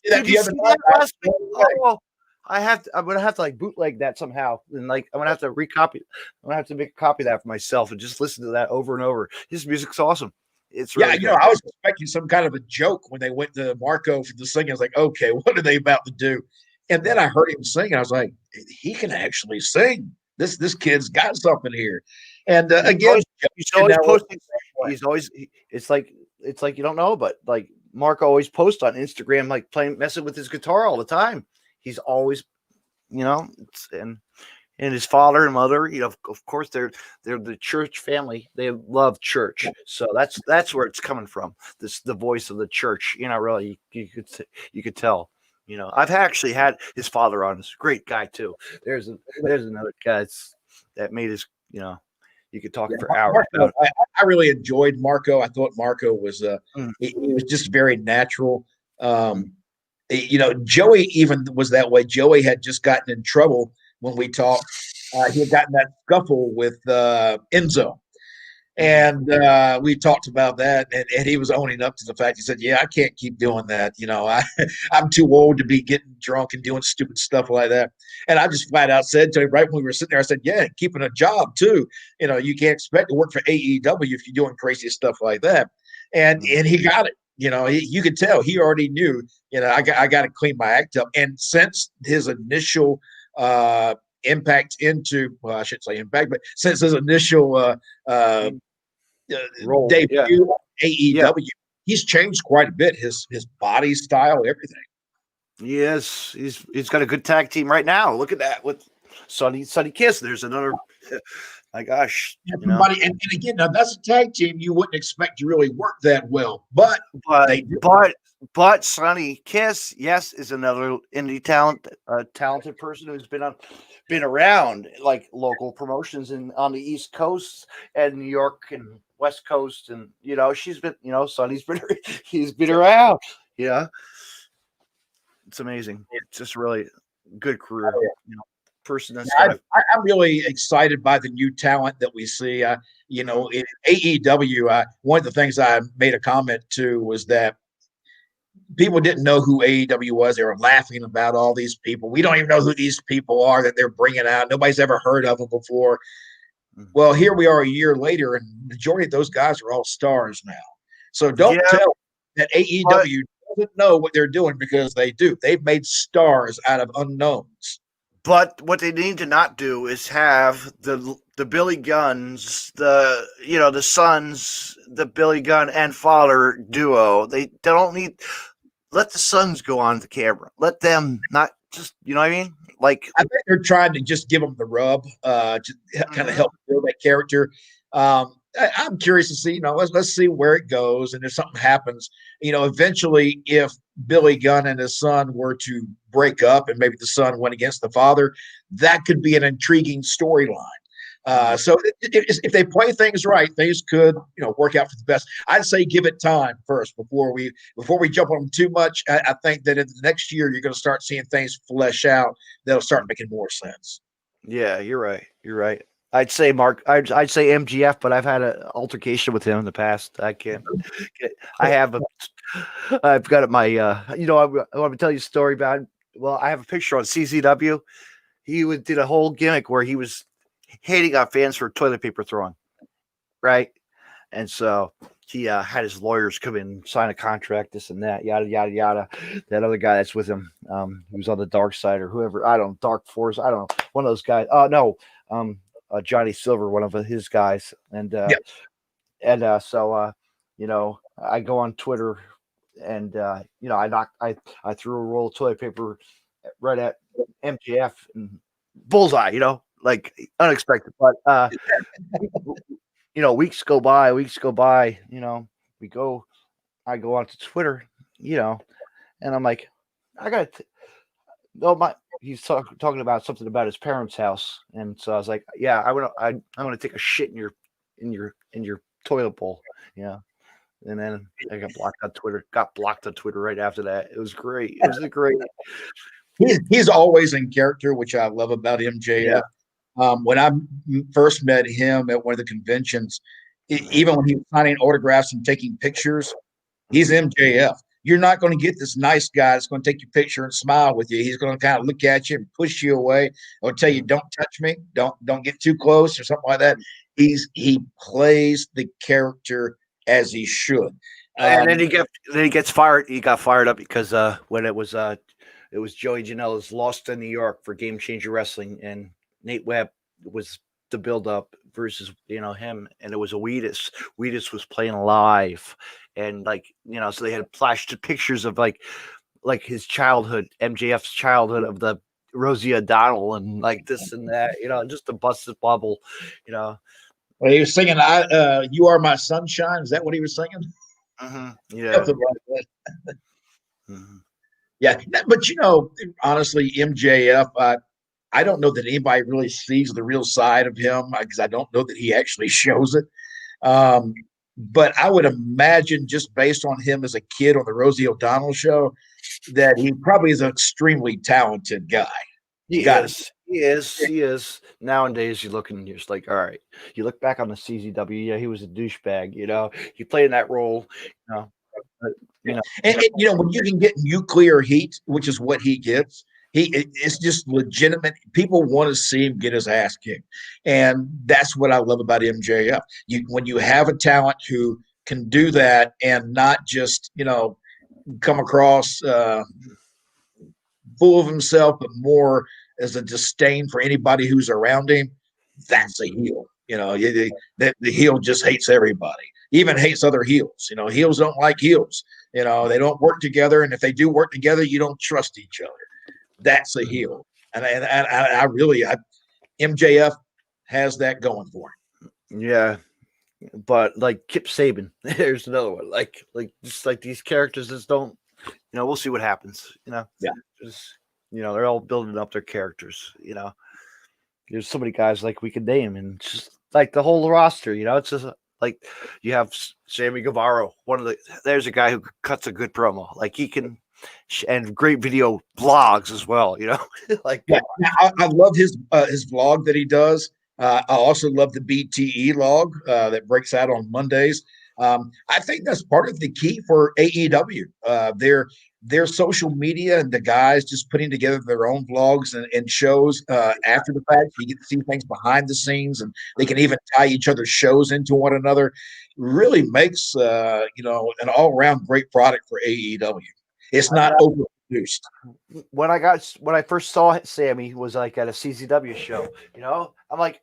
[SPEAKER 1] did you see that last week? Oh, I'm gonna have to like bootleg that somehow, and like I'm gonna have to recopy. I'm gonna have to make a copy of that for myself and just listen to that over and over. His music's awesome. It's really good.
[SPEAKER 6] I was expecting some kind of a joke when they went to Marco for the singing. I was like, okay, what are they about to do? And then I heard him sing. I was like, he can actually sing. This kid's got something here. And again,
[SPEAKER 1] he's always posting. He's always. It's like you don't know, but like Marco always posts on Instagram, like messing with his guitar all the time. He's always, and his father and mother, of course, they're the church family. They love church, so that's where it's coming from. The voice of the church. Really, you could tell. I've actually had his father on. He's a great guy too. There's another guy that made his. You could talk for hours.
[SPEAKER 6] Marco, I really enjoyed Marco. I thought Marco was he was just very natural. Joey even was that way. Joey had just gotten in trouble when we talked. He had gotten that scuffle with Enzo. And we talked about that, and he was owning up to the fact. He said, yeah, I can't keep doing that. I'm too old to be getting drunk and doing stupid stuff like that. And I just flat out said to him right when we were sitting there, I said, yeah, keeping a job too. You can't expect to work for AEW if you're doing crazy stuff like that. And he got it. You could tell he already knew, I got to clean my act up. And since his initial Impact into, well, I shouldn't say Impact, but since his initial
[SPEAKER 1] Role,
[SPEAKER 6] debut
[SPEAKER 1] yeah.
[SPEAKER 6] AEW, he's changed quite a bit. His body style, everything.
[SPEAKER 1] Yes, he's got a good tag team right now. Look at that with Sonny Kiss. There's another. My gosh,
[SPEAKER 6] Everybody, and again, now that's a tag team you wouldn't expect to really work that well, but they do.
[SPEAKER 1] But Sonny Kiss, yes, is another indie talented person who's been around like local promotions on the East Coast and New York and West Coast, and she's been, Sonny's been he's been around. Yeah, it's amazing. It's just really good career. Person that's
[SPEAKER 6] I'm really excited by the new talent that we see. In AEW, one of the things I made a comment to was that people didn't know who AEW was. They were laughing about all these people. We don't even know who these people are that they're bringing out. Nobody's ever heard of them before. Well, here we are a year later, and the majority of those guys are all stars now. So don't tell that AEW doesn't know what they're doing, because they do. They've made stars out of unknowns.
[SPEAKER 1] But what they need to not do is have the Billy Guns, the Sons, the Billy Gunn and Fowler duo. They don't need. Let the Sons go on the camera. Let them not just. You know what I mean? Like,
[SPEAKER 6] I think they're trying to just give them the rub, to kind of help build that character. I'm curious to see. Let's see where it goes, and if something happens, eventually, if Billy Gunn and his son were to break up, and maybe the son went against the father, that could be an intriguing storyline. So if they play things right, things could work out for the best. I'd say give it time first before we jump on them too much. I think that in the next year you're going to start seeing things flesh out that'll start making more sense.
[SPEAKER 1] Yeah, you're right. I'd say Mark. I'd say MGF, but I've had an altercation with him in the past. I can't. I've got it. I want to tell you a story about. Well, I have a picture on CZW. He did a whole gimmick where he was hating on fans for toilet paper throwing, right? And so he had his lawyers come in, sign a contract, this and that, yada yada yada. That other guy that's with him, he was on the dark side or whoever. I don't know, Dark Force. I don't know, one of those guys. Johnny Silver, one of his guys, and so I go on Twitter, and I threw a roll of toilet paper right at MJF and bullseye, like unexpected, but weeks go by, I go onto Twitter, and I'm like, he's talking about something about his parents' house, and so I was like, yeah, I'm gonna take a shit in your toilet bowl, and then I got blocked on Twitter right after that. It was great. It was great.
[SPEAKER 6] He's always in character, which I love about MJF.
[SPEAKER 1] Yeah.
[SPEAKER 6] When I first met him at one of the conventions, even when he was signing autographs and taking pictures, he's MJF. You're not going to get this nice guy that's going to take your picture and smile with you. He's going to kind of look at you and push you away, or tell you, "Don't touch me, don't get too close," or something like that. He plays the character as he should.
[SPEAKER 1] And then he gets fired. He got fired up because when it was Joey Janela's Lost in New York for Game Changer Wrestling, and Nate Webb was the build up versus him, and it was a Wheatus. Wheatus was playing live, and so they had flashed pictures of like his childhood, MJF's childhood, of the Rosie O'Donnell and like this and that, just to bust his bubble,
[SPEAKER 6] Well, he was singing "You Are My Sunshine." Is that what he was singing?
[SPEAKER 1] Yeah.
[SPEAKER 6] Yeah, but honestly, MJF, I don't know that anybody really sees the real side of him, because I don't know that he actually shows it. But I would imagine, just based on him as a kid on the Rosie O'Donnell show, that he probably is an extremely talented guy.
[SPEAKER 1] He is. Nowadays, you look and you're just like, all right. You look back on the CZW, yeah, he was a douchebag. He played in that role.
[SPEAKER 6] And when you can get nuclear heat, which is what he gets, it's just legitimate. People want to see him get his ass kicked, and that's what I love about MJF. When you have a talent who can do that and not just come across full of himself, but more as a disdain for anybody who's around him, that's a heel. The heel just hates everybody, even hates other heels. Heels don't like heels. They don't work together, and if they do work together, you don't trust each other. That's a heel, and I really, MJF has that going for him.
[SPEAKER 1] Yeah, but like Kip Saban, there's another one. Like just like these characters just don't. We'll see what happens.
[SPEAKER 6] Yeah.
[SPEAKER 1] Just they're all building up their characters. There's so many guys like we could name, and just like the whole roster. It's just like you have Sammy Guevara. There's a guy who cuts a good promo. Like he can, and great video blogs as well. Like
[SPEAKER 6] I love his vlog that he does. I also love the BTE log that breaks out on Mondays. I think that's part of the key for AEW. Their social media and the guys just putting together their own vlogs and shows after the fact. You get to see things behind the scenes, and they can even tie each other's shows into one another. Really makes an all-around great product for AEW. It's not overproduced.
[SPEAKER 1] When I first saw Sammy was like at a CZW show, I'm like,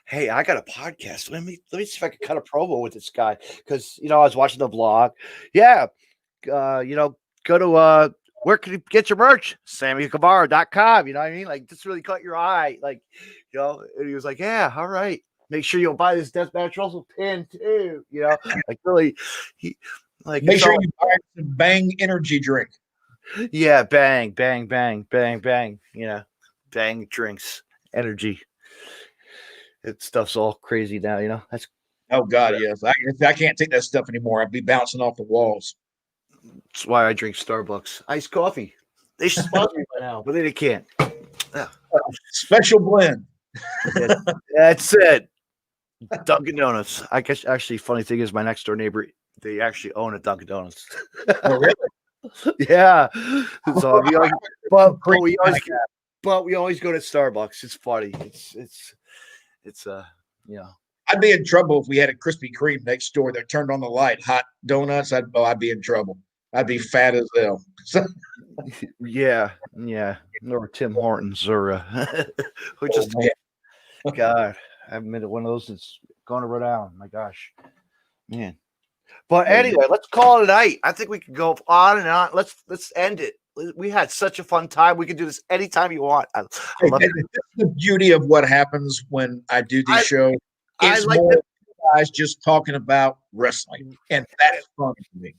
[SPEAKER 1] hey, I got a podcast. Let me see if I can cut a promo with this guy. Because, I was watching the vlog. Yeah. Go to where can you get your merch? SammyGuevara.com. You know what I mean? Like, this really caught your eye. Like, and he was like, yeah, all right. Make sure you'll buy this Deathmatch Russell pin too. Like really
[SPEAKER 6] make sure you buy some Bang energy drink.
[SPEAKER 1] Yeah, bang, bang, bang, bang, bang. Bang drinks, energy. It stuff's all crazy now, That's
[SPEAKER 6] God, yes. I can't take that stuff anymore. I'd be bouncing off the walls.
[SPEAKER 1] That's why I drink Starbucks iced coffee. They should sponsor me by now, but they can't.
[SPEAKER 6] Special blend.
[SPEAKER 1] That's it. Dunkin' Donuts. I guess actually, funny thing is, my next door neighbor, they actually own a Dunkin' Donuts.
[SPEAKER 6] Oh, really?
[SPEAKER 1] Yeah. So we always go to Starbucks. It's funny. It's
[SPEAKER 6] I'd be in trouble if we had a Krispy Kreme next door that turned on the light, hot donuts. I'd be in trouble. I'd be fat as hell.
[SPEAKER 1] Yeah. Or Tim Hortons or just God. I haven't been to one of those that's going to go down. My gosh, man. But anyway, let's call it a night. I think we can go on and on. Let's end it. We had such a fun time. We can do this anytime you want. I love it.
[SPEAKER 6] The beauty of what happens when I do these shows. It's
[SPEAKER 1] like
[SPEAKER 6] more guys just talking about wrestling, and that's fun for me.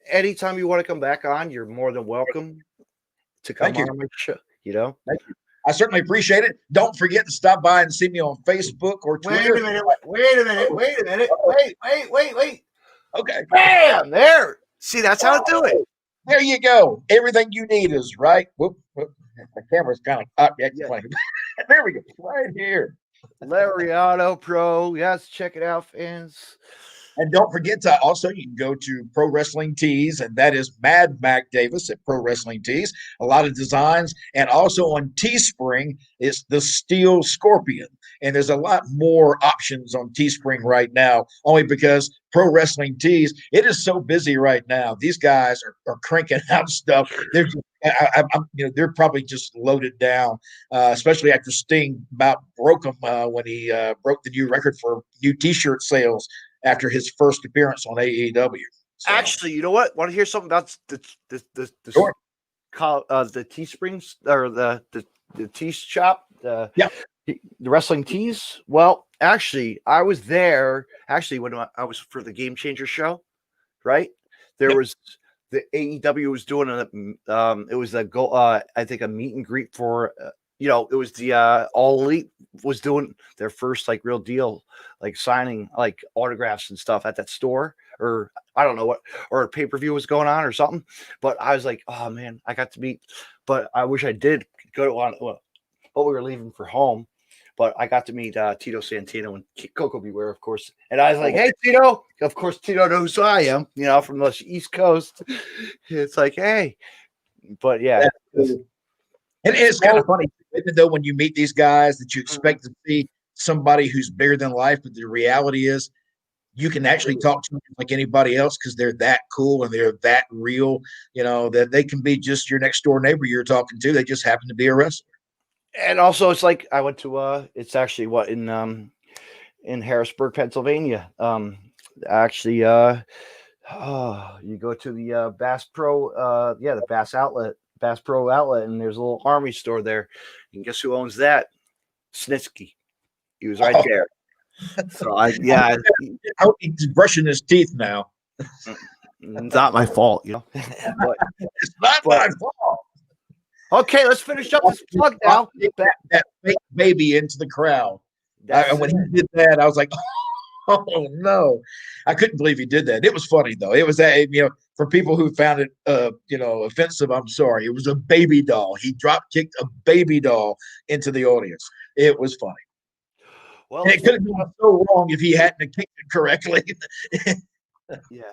[SPEAKER 1] Anytime you want to come back on, you're more than welcome to come on my show.
[SPEAKER 6] Thank you. I certainly appreciate it. Don't forget to stop by and see me on Facebook or Twitter.
[SPEAKER 1] Wait a minute. Wait.
[SPEAKER 6] Okay.
[SPEAKER 1] Bam! There. See, that's how to do it.
[SPEAKER 6] There you go. Everything you need is right. Whoop. The camera's kind of up. Yeah. There we go. Right here.
[SPEAKER 1] Lariano Pro. Yes, check it out, fans.
[SPEAKER 6] And don't forget to also, you can go to Pro Wrestling Tees, and that is Mad Mac Davis at Pro Wrestling Tees. A lot of designs. And also on Teespring, it's the Steel Scorpion. And there's a lot more options on Teespring right now, only because Pro Wrestling Tees, it is so busy right now. These guys are cranking out stuff. They're just, they're probably just loaded down, especially after Sting about broke them when he broke the new record for new T-shirt sales after his first appearance on AEW. So.
[SPEAKER 1] Actually, you know what? Want to hear something about the Teesprings or the Tee shop? The Wrestling Tees. Well, actually, I was there. Actually, when I was for the Game Changer show, right? There was the AEW was doing it was I think a meet and greet for. It was the All Elite was doing their first like real deal, like signing like autographs and stuff at that store, or I don't know what, or a pay-per-view was going on or something. But I was like, oh man, I got to meet, but I wish I did go to one. But we were leaving for home, but I got to meet Tito Santino and Coco Beware, of course. And I was like, hey, Tito. Of course, Tito knows who I am, from the East Coast. It's like, hey, but yeah.
[SPEAKER 6] And it's kind of funny, even though when you meet these guys that you expect to see somebody who's bigger than life, but the reality is you can actually talk to them like anybody else because they're that cool and they're that real, that they can be just your next door neighbor you're talking to. They just happen to be a wrestler.
[SPEAKER 1] And also, it's like I went to it's actually what in Harrisburg, Pennsylvania. Actually, you go to the Bass Pro, the Bass Pro outlet, and there's a little Army store there. And guess who owns that? Snitsky. He was right there. So I
[SPEAKER 6] hope he's brushing his teeth now.
[SPEAKER 1] It's not my fault, you know. But
[SPEAKER 6] It's not my fault.
[SPEAKER 1] okay, let's finish up this plug now.
[SPEAKER 6] That fake baby into the crowd. And when he did that, I was like, oh no. I couldn't believe he did that. It was funny though. It was for people who found it offensive, I'm sorry. It was a baby doll. He drop kicked a baby doll into the audience. It was funny.
[SPEAKER 1] Well,
[SPEAKER 6] and it could have gone so wrong if he hadn't kicked it correctly.
[SPEAKER 1] Yeah.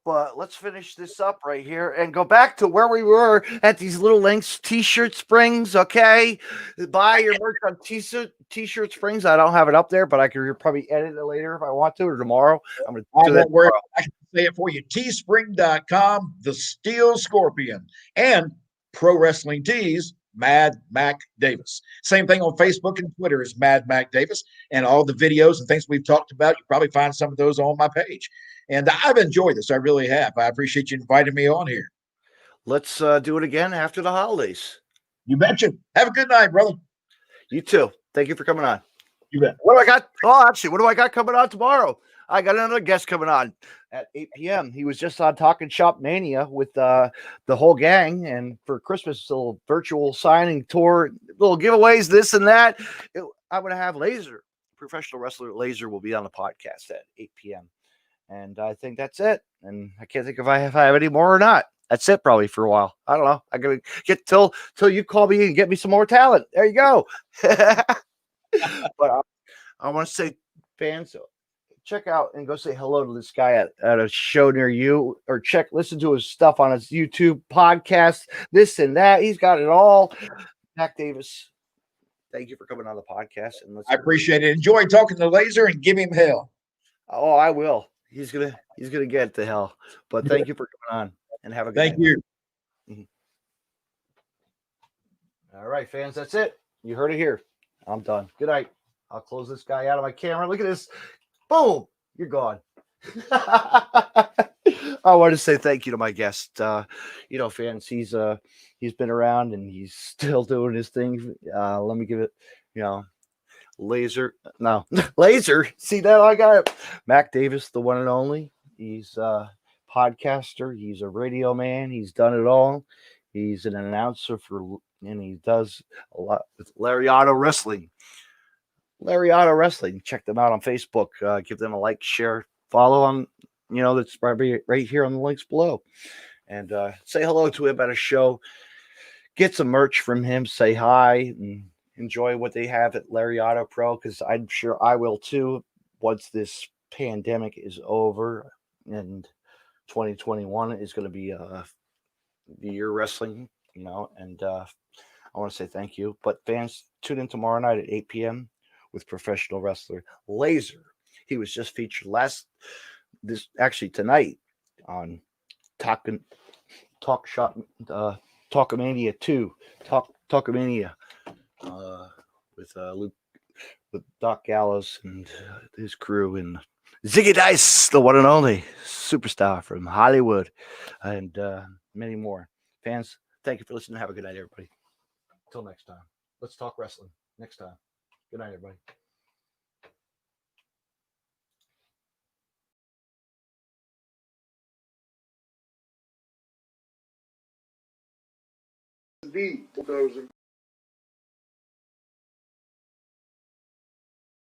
[SPEAKER 1] But let's finish this up right here and go back to where we were at these Little Links T-shirt Springs, okay? Buy your merch on T-shirt Springs. I don't have it up there, but I could probably edit it later if I want to, or tomorrow. I'm going to do that.
[SPEAKER 6] I can say it for you. Teespring.com, The Steel Scorpion, and Pro Wrestling Tees, Mad Mac Davis. Same thing on Facebook and Twitter is Mad Mac Davis. And all the videos and things we've talked about, you probably find some of those on my page. And I've enjoyed this. I really have. I appreciate you inviting me on here.
[SPEAKER 1] Let's do it again after the holidays.
[SPEAKER 6] You betcha. Have a good night, brother.
[SPEAKER 1] You too. Thank you for coming on.
[SPEAKER 6] You bet.
[SPEAKER 1] What do I got? Oh, actually, what do I got coming on tomorrow? I got another guest coming on at 8 p.m. He was just on Talking Shop Mania with the whole gang. And for Christmas, a little virtual signing tour, little giveaways, this and that. I'm going to have Laser, professional wrestler Laser, will be on the podcast at 8 p.m. And I think that's it. And I can't think if I have any more or not. That's it probably for a while. I don't know. I'm going to get till you call me and get me some more talent. There you go. But I want to say, fans, check out and go say hello to this guy at a show near you, or listen to his stuff on his YouTube podcast, this and that. He's got it all. Mac Davis, thank you for coming on the podcast. And
[SPEAKER 6] I appreciate it. Enjoy talking to Laser and give him hell.
[SPEAKER 1] Oh, I will. He's gonna get to hell. But thank you for coming on and have a good
[SPEAKER 6] Thank you.
[SPEAKER 1] Mm-hmm. All right, fans, that's it. You heard it here. I'm done. Good night. I'll close this guy out of my camera. Look at this. Boom. You're gone. I want to say thank you to my guest. Fans, he's been around and he's still doing his thing. Let me give it, Laser. See that? I got it. Mac Davis, the one and only. He's a podcaster. He's a radio man. He's done it all. He's an announcer and he does a lot with Lariato Wrestling. Check them out on Facebook. Give them a like, share, follow on. That's probably right here on the links below. And say hello to him at a show. Get some merch from him. Say hi and enjoy what they have at Lariato Pro, because I'm sure I will too once this pandemic is over and 2021 is going to be the year wrestling, and I want to say thank you. But fans, tune in tomorrow night at 8 p.m. with professional wrestler Laser. He was just featured tonight on Talkamania 2, Talkamania with Doc Gallows and his crew, and Ziggy Dice, the one and only superstar from Hollywood, and many more. Fans, thank you for listening. Have a good night, everybody. Until next time. Let's talk wrestling next time. Good night, everybody.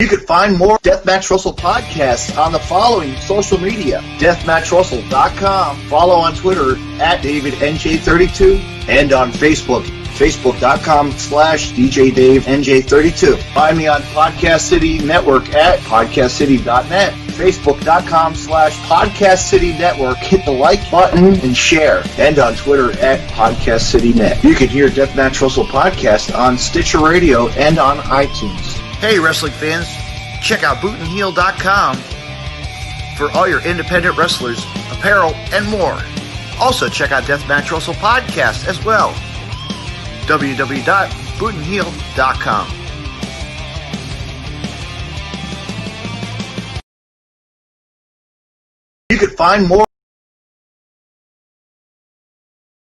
[SPEAKER 3] You can find more Deathmatch Russell podcasts on the following social media: deathmatchrussell.com, follow on Twitter at DavidNJ32, and on Facebook, facebook.com/DJDaveNJ32. Find me on Podcast City Network at podcastcity.net, facebook.com/Podcast City Network. Hit the like button and share, and on Twitter at Podcast City Net. You can hear Deathmatch Russell podcast on Stitcher Radio and on iTunes. Hey, wrestling fans, check out bootandheel.com for all your independent wrestlers, apparel, and more. Also, check out Deathmatch Russell podcast as well. www bootandheel.com. You can find more